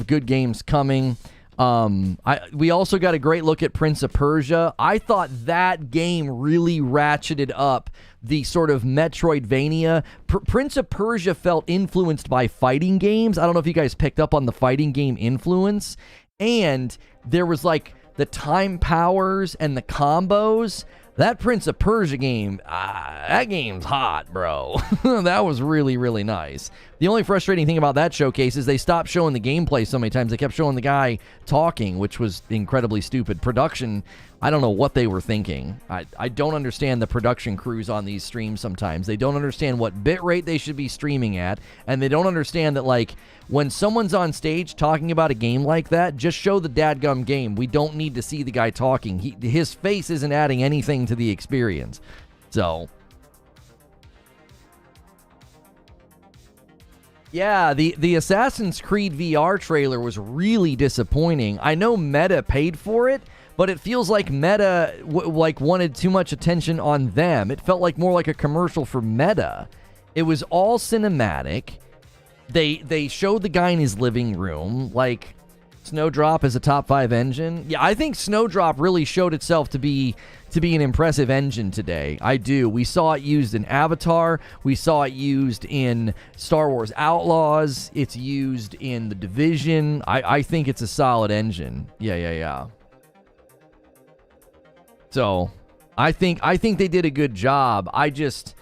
Speaker 1: good games coming. We also got a great look at Prince of Persia. I thought that game really ratcheted up the sort of Metroidvania. Prince of Persia felt influenced by fighting games. I don't know if you guys picked up on the fighting game influence. And there was like the time powers and the combos. That Prince of Persia game, that game's hot, bro. That was really nice. The only frustrating thing about that showcase is they stopped showing the gameplay so many times. They kept showing the guy talking, which was incredibly stupid. Production, I don't know what they were thinking. I don't understand the production crews on these streams sometimes. They don't understand what bitrate they should be streaming at, and they don't understand that, like, when someone's on stage talking about a game like that, just show the dadgum game. We don't need to see the guy talking. His face isn't adding anything to the experience. So, yeah, the Assassin's Creed VR trailer was really disappointing. I know Meta paid for it, but it feels like Meta wanted too much attention on them. It felt like more like a commercial for Meta. It was all cinematic. They showed the guy in his living room. Like, Snowdrop is a top 5 engine. Yeah, I think Snowdrop really showed itself to be an impressive engine today. I do. We saw it used in Avatar. We saw it used in Star Wars Outlaws. It's used in The Division. I think it's a solid engine. Yeah. So, I think they did a good job. I just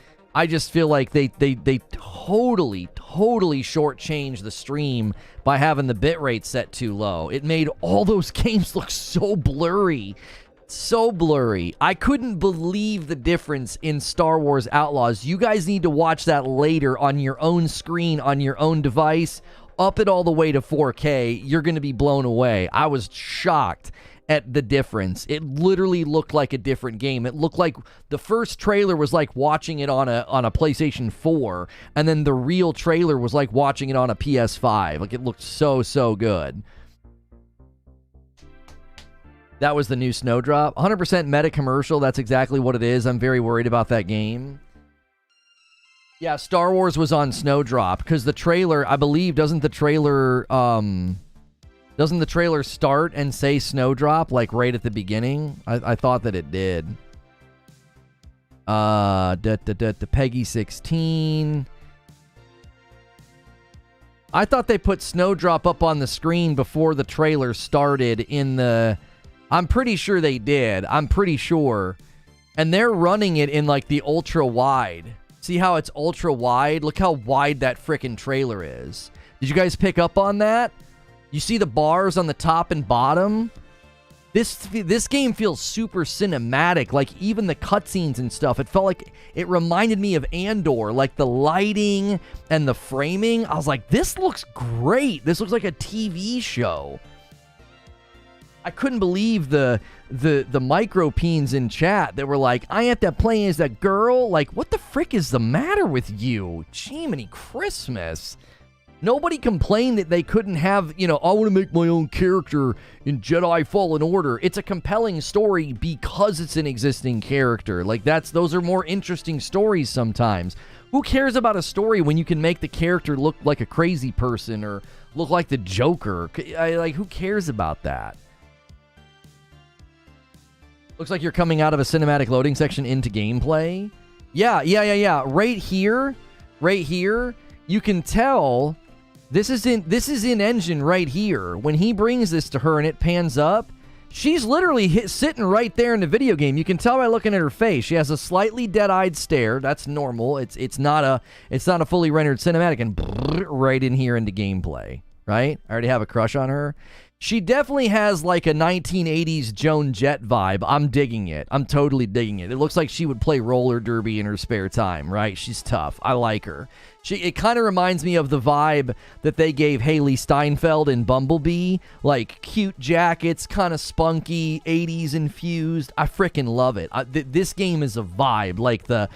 Speaker 1: feel like they totally shortchanged the stream by having the bitrate set too low. It made all those games look so blurry. So blurry. I couldn't believe the difference in Star Wars Outlaws. You guys need to watch that later on your own screen, on your own device. Up it all the way to 4K. You're going to be blown away. I was shocked at the difference. It literally looked like a different game. It looked like the first trailer was like watching it on a PlayStation 4, and then the real trailer was like watching it on a PS5. Like, it looked so good. That was the new Snowdrop. 100% meta commercial. That's exactly what it is. I'm very worried about that game. Yeah, Star Wars was on Snowdrop because the trailer, I believe, doesn't the trailer start and say Snowdrop, like, right at the beginning? I thought that it did. The Peggy 16. I thought they put Snowdrop up on the screen before the trailer started in the... I'm pretty sure they did. I'm pretty sure. And they're running it in, like, the ultra-wide. See how it's ultra-wide? Look how wide that frickin' trailer is. Did you guys pick up on that? You see the bars on the top and bottom? This game feels super cinematic. Like, even the cutscenes and stuff, it felt like it reminded me of Andor. Like, the lighting and the framing. I was like, this looks great. This looks like a TV show. I couldn't believe the micro-peens in chat that were like, I have to play as that girl. Like, what the frick is the matter with you? Jiminy Christmas. Nobody complained that they couldn't have, I want to make my own character in Jedi Fallen Order. It's a compelling story because it's an existing character. Like, those are more interesting stories sometimes. Who cares about a story when you can make the character look like a crazy person or look like the Joker? Who cares about that? Looks like you're coming out of a cinematic loading section into gameplay. Yeah. Right here, you can tell this is in engine right here. When he brings this to her and it pans up, she's literally sitting right there in the video game. You can tell by looking at her face. She has a slightly dead-eyed stare. That's normal. It's not a fully rendered cinematic, and right in here into gameplay, right? I already have a crush on her. She definitely has like a 1980s Joan Jett vibe. I'm digging it. I'm totally digging it. It looks like she would play roller derby in her spare time, right? She's tough. I like her. It kind of reminds me of the vibe that they gave Haley Steinfeld in Bumblebee. Like cute jackets, kind of spunky, 80s infused. I freaking love it. This game is a vibe. Like the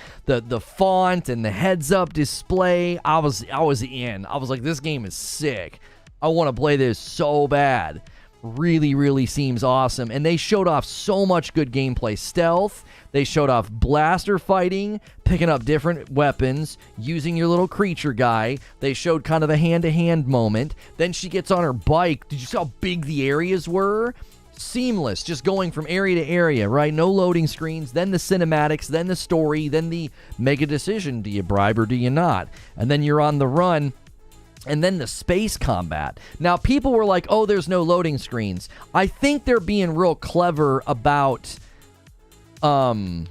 Speaker 1: font and the heads-up display. I was in. I was like, this game is sick. I want to play this so bad. Really, really seems awesome. And they showed off so much good gameplay. Stealth. They showed off blaster fighting, picking up different weapons, using your little creature guy. They showed kind of a hand-to-hand moment. Then she gets on her bike. Did you see how big the areas were? Seamless, just going from area to area, right? No loading screens, then the cinematics, then the story, then the mega decision. Do you bribe or do you not? And then you're on the run. And then the space combat. Now, people were like, oh, there's no loading screens. I think they're being real clever about... I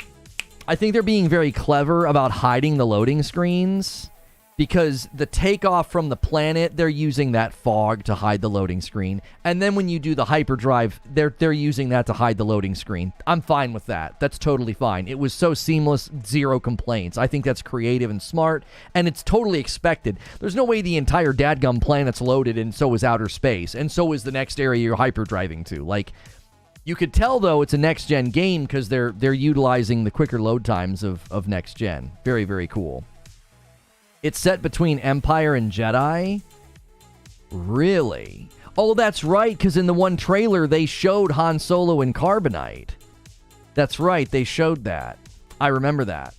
Speaker 1: think they're being very clever about hiding the loading screens. Because the takeoff from the planet, they're using that fog to hide the loading screen. And then when you do the hyperdrive, they're using that to hide the loading screen. I'm fine with that. That's totally fine. It was so seamless, zero complaints. I think that's creative and smart, and it's totally expected. There's no way the entire dadgum planet's loaded, and so is outer space, and so is the next area you're hyperdriving to. Like, you could tell, though, it's a next-gen game because they're utilizing the quicker load times of next-gen. Very, very cool. It's set between Empire and Jedi? Really? Oh, that's right, because in the one trailer, they showed Han Solo and Carbonite. That's right, they showed that. I remember that.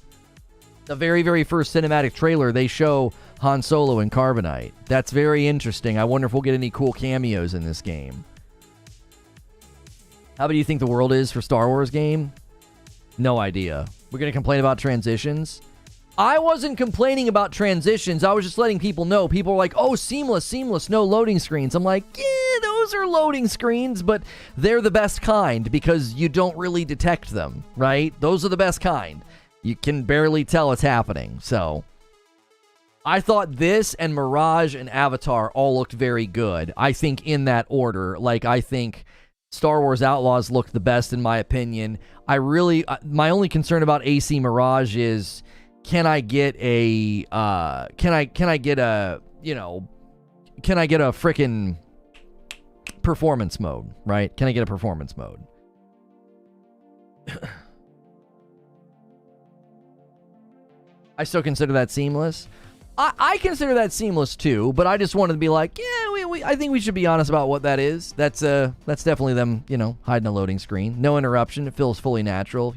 Speaker 1: The very, very first cinematic trailer, they show Han Solo and Carbonite. That's very interesting. I wonder if we'll get any cool cameos in this game. How big do you think the world is for Star Wars game? No idea. We're going to complain about transitions? I wasn't complaining about transitions. I was just letting people know. People were like, oh, seamless, no loading screens. I'm like, yeah, those are loading screens, but they're the best kind because you don't really detect them, right? Those are the best kind. You can barely tell it's happening. So I thought this and Mirage and Avatar all looked very good. I think in that order. Like, I think Star Wars Outlaws looked the best in my opinion. My only concern about AC Mirage is... Can I get a frickin' performance mode, right? Can I get a performance mode? I still consider that seamless. I consider that seamless too, but I just wanted to be like, yeah, I think we should be honest about what that is. That's definitely them, hiding a loading screen. No interruption. It feels fully natural.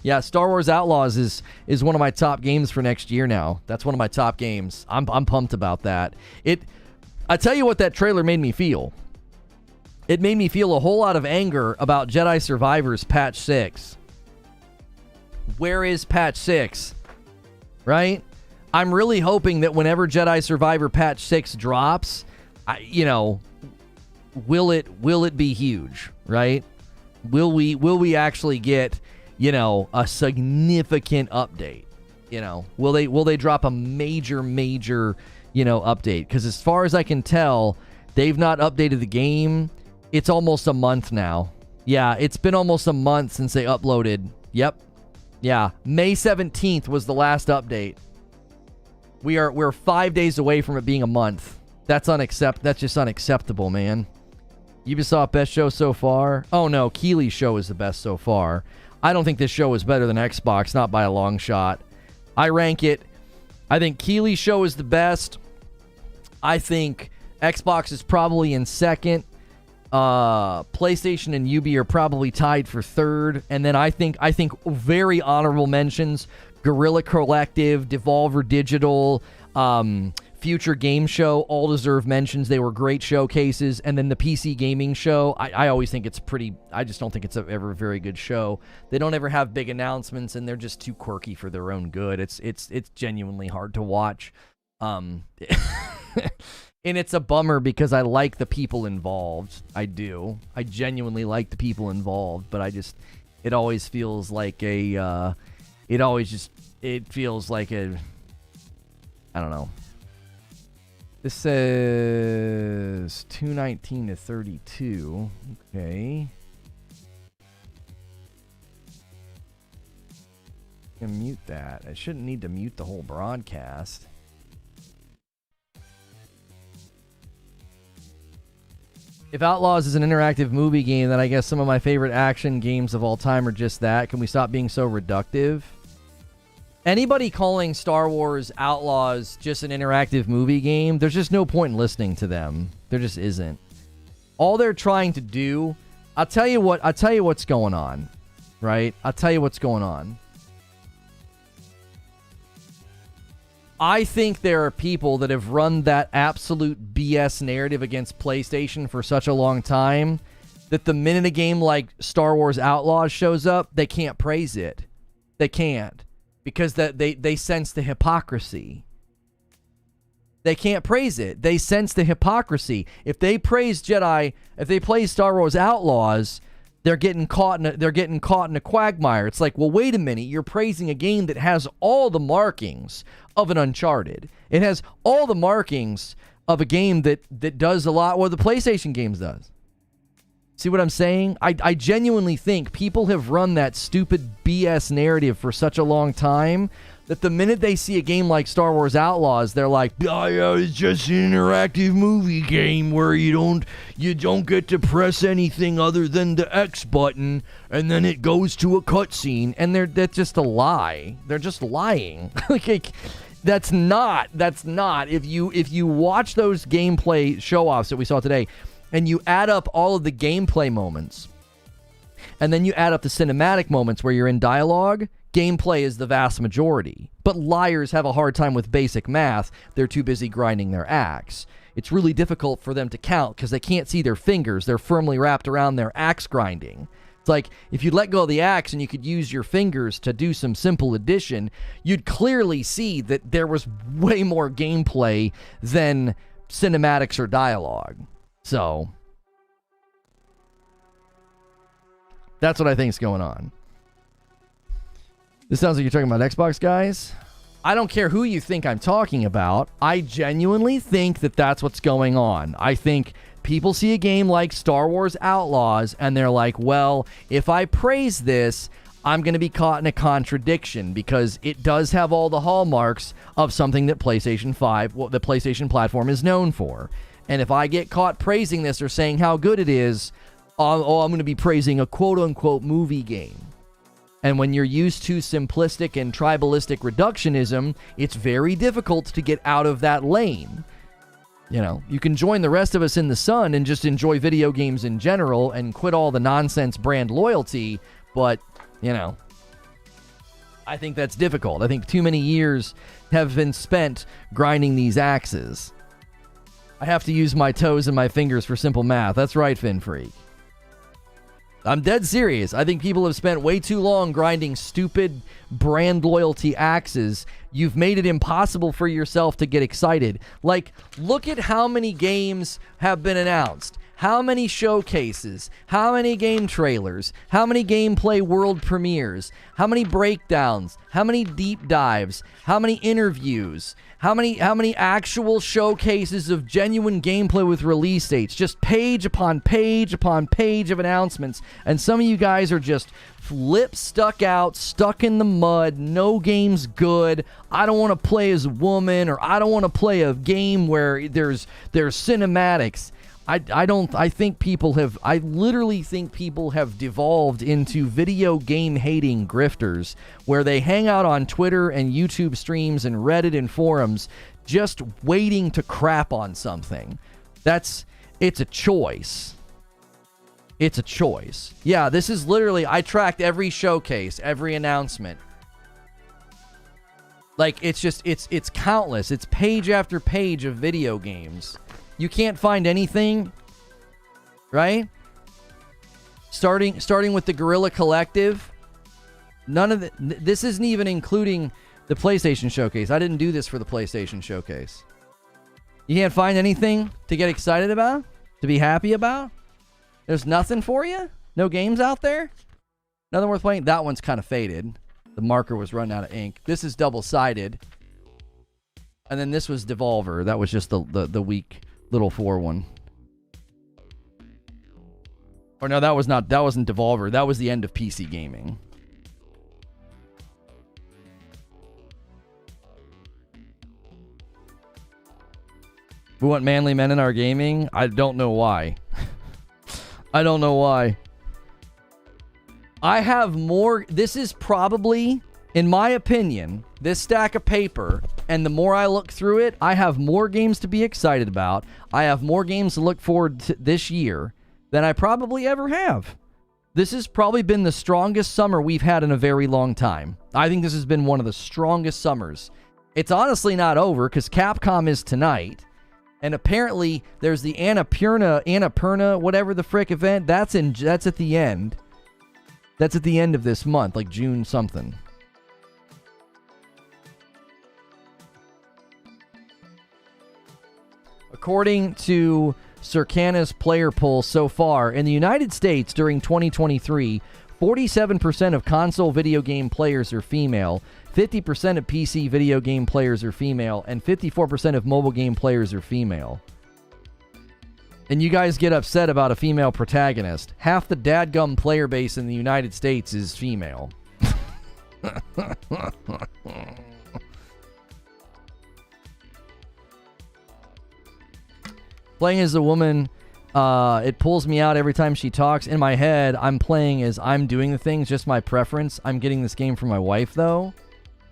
Speaker 1: Yeah, Star Wars Outlaws is one of my top games for next year now. That's one of my top games. I'm pumped about that. I tell you what that trailer made me feel. It made me feel a whole lot of anger about Jedi Survivors Patch 6. Where is Patch 6? Right? I'm really hoping that whenever Jedi Survivor Patch 6 drops, will it be huge, right? Will we actually get a significant update? Will they drop a major, update? Because as far as I can tell, they've not updated the game. It's almost a month now. Yeah, it's been almost a month since they uploaded. Yep. Yeah, May 17th was the last update. We're 5 days away from it being a month. That's just unacceptable, man. Ubisoft best show so far? Oh no, Keighley's show is the best so far. I don't think this show is better than Xbox, not by a long shot. I rank it. I think Keighley's show is the best. I think Xbox is probably in second. PlayStation and Ubi are probably tied for third. And then I think very honorable mentions, Guerrilla Collective, Devolver Digital, Future Game Show, all deserve mentions. They were great showcases. And then the PC Gaming Show, I always think it's pretty... I just don't think it's ever a very good show. They don't ever have big announcements, and they're just too quirky for their own good. It's genuinely hard to watch. And it's a bummer because I like the people involved. I do. I genuinely like the people involved, but it always feels like it feels like I don't know. This says 219 to 32. Okay. I'm gonna mute that. I shouldn't need to mute the whole broadcast. If Outlaws is an interactive movie game, then I guess some of my favorite action games of all time are just that. Can we stop being so reductive? Anybody calling Star Wars Outlaws just an interactive movie game, there's just no point in listening to them. There just isn't. All they're trying to do, I'll tell you what's going on, right? I'll tell you what's going on. I think there are people that have run that absolute BS narrative against PlayStation for such a long time that the minute a game like Star Wars Outlaws shows up, they can't praise it. They can't. Because they sense the hypocrisy. They can't praise it. They sense the hypocrisy. If they praise Star Wars Outlaws, they're getting caught in a quagmire. It's like, well, wait a minute. You're praising a game that has all the markings of an Uncharted. It has all the markings of a game that does a lot what the PlayStation games does. See what I'm saying? I genuinely think people have run that stupid BS narrative for such a long time that the minute they see a game like Star Wars Outlaws, they're like, oh, yeah, it's just an interactive movie game where you don't get to press anything other than the X button, and then it goes to a cutscene, and that's just a lie. They're just lying. Like, that's not. If you watch those gameplay show-offs that we saw today, and you add up all of the gameplay moments, and then you add up the cinematic moments where you're in dialogue, gameplay is the vast majority. But liars have a hard time with basic math. They're too busy grinding their axe. It's really difficult for them to count because they can't see their fingers. They're firmly wrapped around their axe grinding. It's like, if you let go of the axe and you could use your fingers to do some simple addition, you'd clearly see that there was way more gameplay than cinematics or dialogue. So, that's what I think is going on. This sounds like you're talking about Xbox guys. I don't care who you think I'm talking about. I genuinely think that that's what's going on. I think people see a game like Star Wars Outlaws and they're like, well, if I praise this, I'm going to be caught in a contradiction because it does have all the hallmarks of something that PlayStation 5, the PlayStation platform, is known for. And if I get caught praising this or saying how good it is, I'm going to be praising a quote-unquote movie game. And when you're used to simplistic and tribalistic reductionism, it's very difficult to get out of that lane. You know, you can join the rest of us in the sun and just enjoy video games in general and quit all the nonsense brand loyalty, but, you know, I think that's difficult. I think too many years have been spent grinding these axes. I have to use my toes and my fingers for simple math. That's right, Fin Freak. I'm dead serious. I think people have spent way too long grinding stupid brand loyalty axes. You've made it impossible for yourself to get excited. Like, look at how many games have been announced. How many showcases, how many game trailers, how many gameplay world premieres, how many breakdowns, how many deep dives, how many interviews, how many actual showcases of genuine gameplay with release dates, just page upon page upon page of announcements, and some of you guys are just lips stuck out, stuck in the mud, no game's good, I don't want to play as a woman, or I don't want to play a game where there's cinematics. I literally think people have devolved into video game hating grifters where they hang out on Twitter and YouTube streams and Reddit and forums just waiting to crap on something. It's a choice. It's a choice. Yeah, this is literally, I tracked every showcase, every announcement. Like, it's countless. It's page after page of video games. You can't find anything, right? Starting with the Guerrilla Collective. None of this isn't even including The PlayStation Showcase. I didn't do this for the PlayStation Showcase. You can't find anything to get excited about? To be happy about? There's nothing for you? No games out there? Nothing worth playing? That one's kind of faded. The marker was running out of ink. This is double-sided. And then this was Devolver. That was just the weak little 4 one. Or no, that wasn't Devolver. That was the end of PC gaming. We want manly men in our gaming? I don't know why. I don't know why. I have more... This is probably, in my opinion, this stack of paper, and the more I look through it, I have more games to be excited about. I have more games to look forward to this year than I probably ever have. This has probably been the strongest summer we've had in a very long time. I think this has been one of the strongest summers. It's honestly not over, because Capcom is tonight. And apparently, there's the Annapurna, whatever the frick event. That's at the end. That's at the end of this month, like June something. According to Circana's player poll so far, in the United States during 2023, 47% of console video game players are female, 50% of PC video game players are female, and 54% of mobile game players are female. And you guys get upset about a female protagonist. Half the dadgum player base in the United States is female. Playing as a woman, it pulls me out every time she talks. In my head, I'm playing as I'm doing the things, just my preference. I'm getting this game for my wife, though.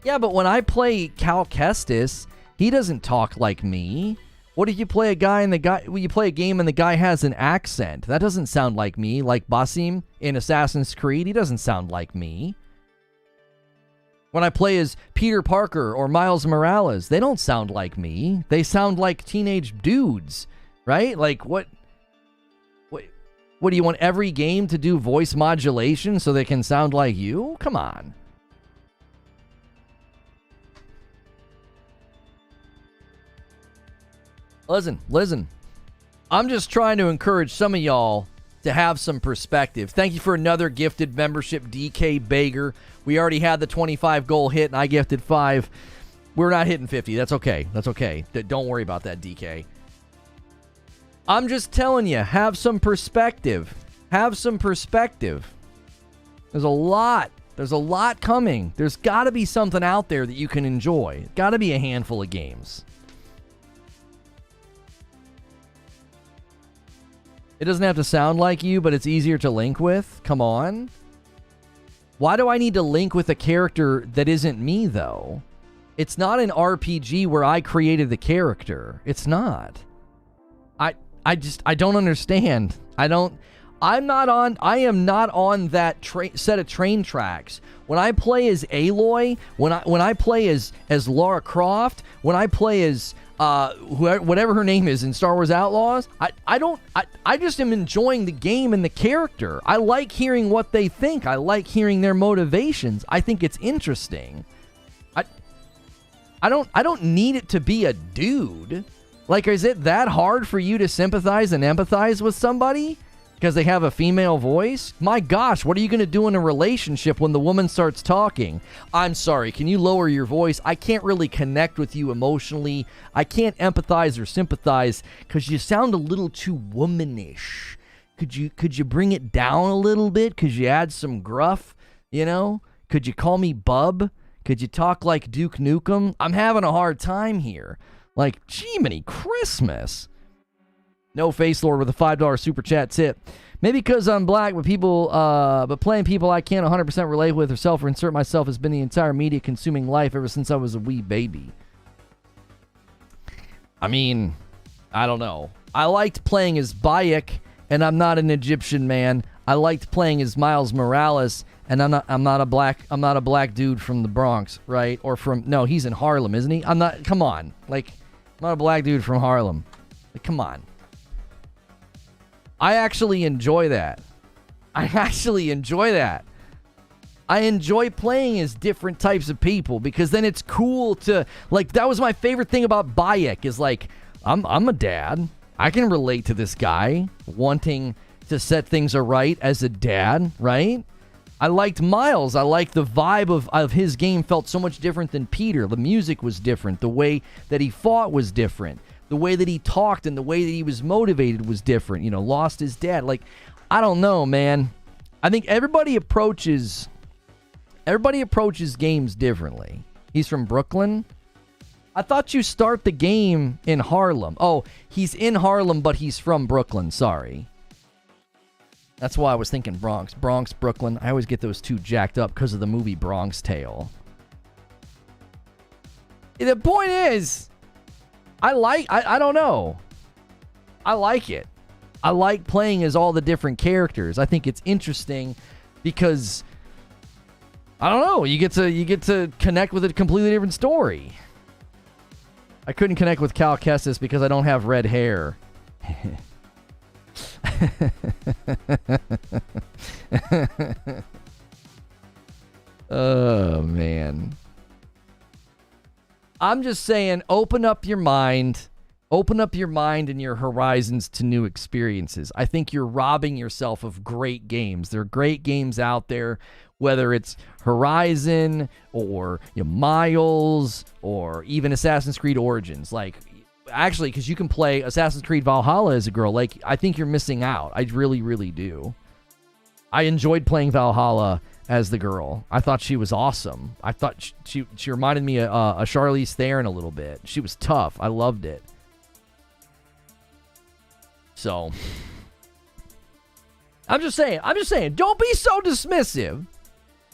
Speaker 1: Yeah, but when I play Cal Kestis, he doesn't talk like me. What if you play a game and the guy has an accent? That doesn't sound like me. Like Basim in Assassin's Creed, he doesn't sound like me. When I play as Peter Parker or Miles Morales, they don't sound like me. They sound like teenage dudes, right? Like what do you want every game to do voice modulation so they can sound like you? Come on. Listen. I'm just trying to encourage some of y'all to have some perspective. Thank you for another gifted membership, DK Bager. We already had the 25 goal hit, and I gifted 5. We're not hitting 50. That's okay. That's okay. Don't worry about that, DK. I'm just telling you, have some perspective. Have some perspective. There's a lot coming. There's got to be something out there that you can enjoy. Got to be a handful of games. It doesn't have to sound like you, but it's easier to link with. Come on. Why do I need to link with a character that isn't me, though? It's not an RPG where I created the character. It's not. I don't understand. I am not on that set of train tracks. When I play as Aloy, when I play as Lara Croft, when I play as whatever her name is in Star Wars Outlaws, I just am enjoying the game and the character. I like hearing what they think. I like hearing their motivations. I think it's interesting. I don't need it to be a dude. Like, is it that hard for you to sympathize and empathize with somebody because they have a female voice? My gosh, what are you going to do in a relationship when the woman starts talking? I'm sorry, can you lower your voice? I can't really connect with you emotionally. I can't empathize or sympathize because you sound a little too womanish. Could you bring it down a little bit? Could you add some gruff? You know? Could you call me Bub? Could you talk like Duke Nukem? I'm having a hard time here. Like, Jiminy Christmas. No Face Lord with a $5 super chat tip. Maybe because I'm black, but playing people I can't 100% relate with or self-insert myself has been the entire media-consuming life ever since I was a wee baby. I mean, I don't know. I liked playing as Bayek, and I'm not an Egyptian man. I liked playing as Miles Morales, and I'm not a black dude from the Bronx, right? Or no, he's in Harlem, isn't he? Come on. Like, I'm not a black dude from Harlem. Like, come on. I actually enjoy that. I enjoy playing as different types of people because then it's cool to, like, that was my favorite thing about Bayek is, like, I'm a dad. I can relate to this guy wanting to set things aright as a dad, right? I liked Miles. I liked the vibe of his game felt so much different than Peter. The music was different. The way that he fought was different. The way that he talked and the way that he was motivated was different. You know, lost his dad. Like, I don't know, man. I think everybody approaches games differently. He's from Brooklyn. I thought you start the game in Harlem. Oh, he's in Harlem, but he's from Brooklyn. Sorry. That's why I was thinking Bronx. Bronx, Brooklyn. I always get those two jacked up because of the movie Bronx Tale. The point is, I don't know. I like it. I like playing as all the different characters. I think it's interesting because, I don't know, you get to connect with a completely different story. I couldn't connect with Cal Kestis because I don't have red hair. Oh, man. I'm just saying, open up your mind. Open up your mind and your horizons to new experiences. I think you're robbing yourself of great games. There are great games out there, whether it's Horizon or Miles or even Assassin's Creed Origins. Like, actually, because you can play Assassin's Creed Valhalla as a girl. Like, I think you're missing out. I really, really do. I enjoyed playing Valhalla as the girl. I thought she was awesome. I thought she reminded me of a Charlize Theron a little bit. She was tough. I loved it. So, I'm just saying, don't be so dismissive.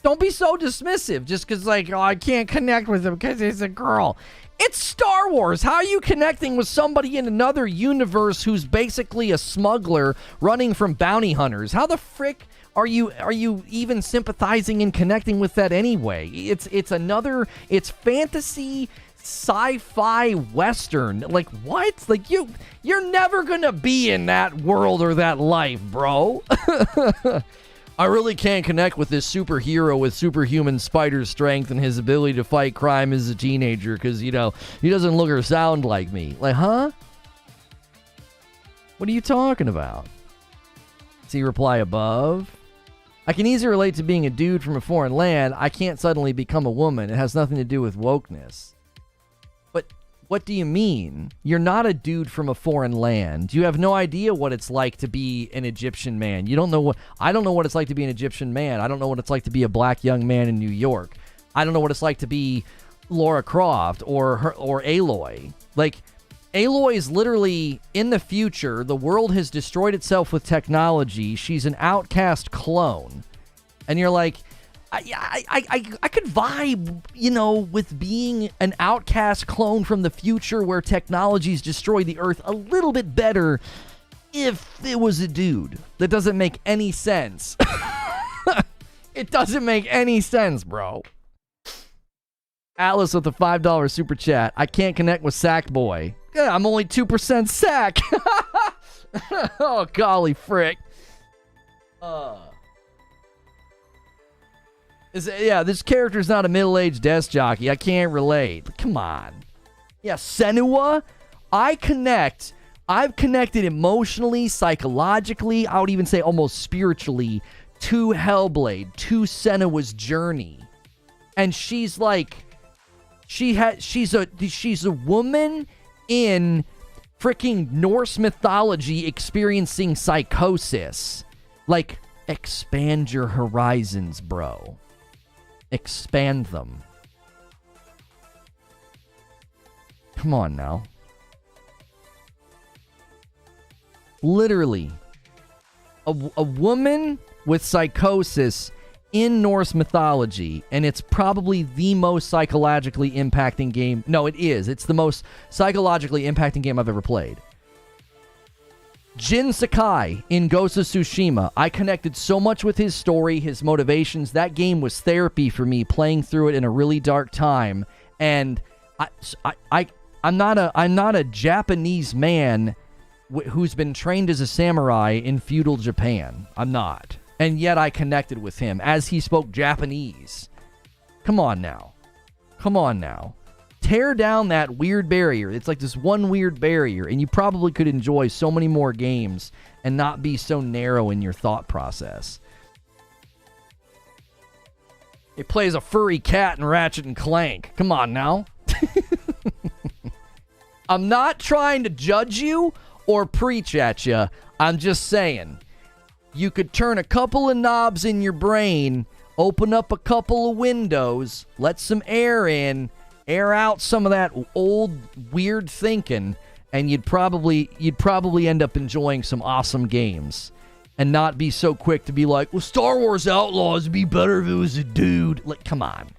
Speaker 1: Don't be so dismissive just because, like, oh, I can't connect with him because he's a girl. It's Star Wars. How are you connecting with somebody in another universe who's basically a smuggler running from bounty hunters? How the frick are you even sympathizing and connecting with that anyway? It's fantasy sci-fi western. Like, what? Like, you're never gonna be in that world or that life, bro. I really can't connect with this superhero with superhuman spider strength and his ability to fight crime as a teenager because, he doesn't look or sound like me. Like, huh? What are you talking about? See reply above. I can easily relate to being a dude from a foreign land. I can't suddenly become a woman. It has nothing to do with wokeness. But what do you mean? You're not a dude from a foreign land. You have no idea what it's like to be an Egyptian man. I don't know what it's like to be an Egyptian man. I don't know what it's like to be a black young man in New York. I don't know what it's like to be Lara Croft or Aloy. Like, Aloy is literally in the future. The world has destroyed itself with technology. She's an outcast clone. And you're like, I could vibe, with being an outcast clone from the future where technology's destroyed the earth a little bit better if it was a dude. That doesn't make any sense. It doesn't make any sense, bro. Atlas with a $5 super chat. I can't connect with Sackboy. Yeah, I'm only 2% Sack. Oh, golly frick. This character's not a middle-aged desk jockey. I can't relate. Come on. Yeah, Senua. I've connected emotionally, psychologically, I would even say almost spiritually to Hellblade, to Senua's journey. And she's like, she's a woman in freaking Norse mythology experiencing psychosis. Like, expand your horizons, bro. Expand them. Come on now. Literally, a woman with psychosis in Norse mythology, and it's probably the most psychologically impacting game. No, it is. It's the most psychologically impacting game I've ever played. Jin Sakai in Ghost of Tsushima. I connected so much with his story, his motivations. That game was therapy for me, playing through it in a really dark time. And I'm not a Japanese man who's been trained as a samurai in feudal Japan. I'm not. and yet I connected with him as he spoke Japanese. Come on now. Come on now. Tear down that weird barrier. It's like this one weird barrier, and you probably could enjoy so many more games and not be so narrow in your thought process. He plays a furry cat in Ratchet and Clank. Come on now. I'm not trying to judge you or preach at you. I'm just saying, you could turn a couple of knobs in your brain, open up a couple of windows, let some air in, air out some of that old weird thinking, and you'd probably end up enjoying some awesome games and not be so quick to be like, well, Star Wars Outlaws would be better if it was a dude. Like, come on.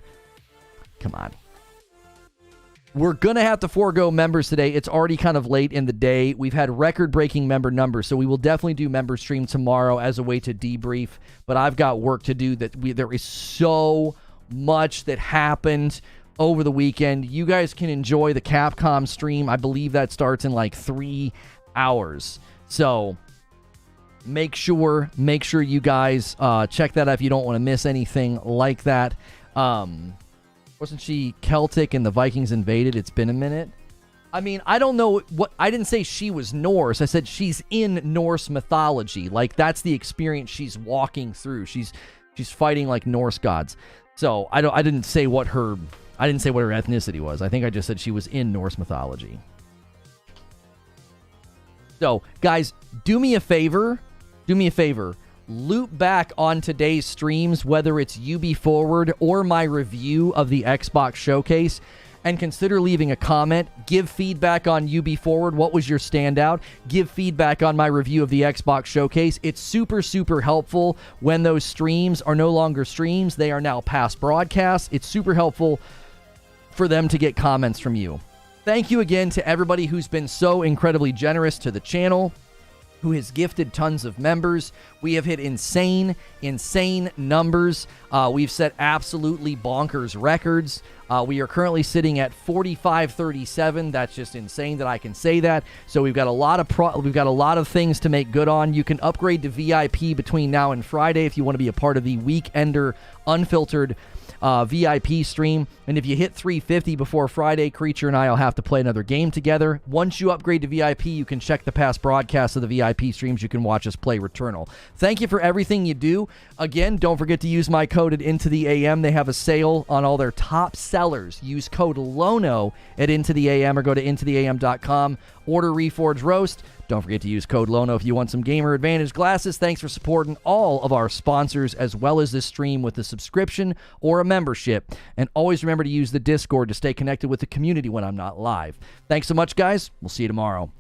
Speaker 1: Come on. We're going to have to forego members today. It's already kind of late in the day. We've had record-breaking member numbers, so we will definitely do member stream tomorrow as a way to debrief, but I've got work to do. There is so much that happened over the weekend. You guys can enjoy the Capcom stream. I believe that starts in like 3 hours. So make sure you guys check that out if you don't want to miss anything like that. Wasn't she Celtic and the Vikings invaded? It's been a minute. I mean, I don't know what... I didn't say she was Norse. I said she's in Norse mythology. Like, that's the experience she's walking through. She's fighting like Norse gods. So I didn't say what her ethnicity was. I think I just said she was in Norse mythology. So, guys, do me a favor. Loop back on today's streams, whether it's Ubiforward or my review of the Xbox Showcase, and consider leaving a comment. Give feedback on Ubiforward. What was your standout? Give feedback on my review of the Xbox Showcase. It's super, super helpful when those streams are no longer streams. They are now past broadcasts. It's super helpful for them to get comments from you. Thank you again to everybody who's been so incredibly generous to the channel, who has gifted tons of members. We have hit insane numbers. We've set absolutely bonkers records. We are currently sitting at 4537. That's just insane that I can say that. So we've got a lot of things to make good on. You can upgrade to VIP between now and Friday if you want to be a part of the Weekender Unfiltered VIP stream. And if you hit 350 before Friday, Creature and I will have to play another game together. Once you upgrade to VIP, you can check the past broadcasts of the VIP streams. You can watch us play Returnal. Thank you for everything you do. Again, don't forget to use my code at Into the AM. They have a sale on all their top sellers. Use code LONO at Into the AM or go to intotheam.com. Order Reforge Roast. Don't forget to use code LONO if you want some Gamer Advantage glasses. Thanks for supporting all of our sponsors as well as this stream with a subscription or a membership. And always remember to use the Discord to stay connected with the community when I'm not live. Thanks so much, guys. We'll see you tomorrow.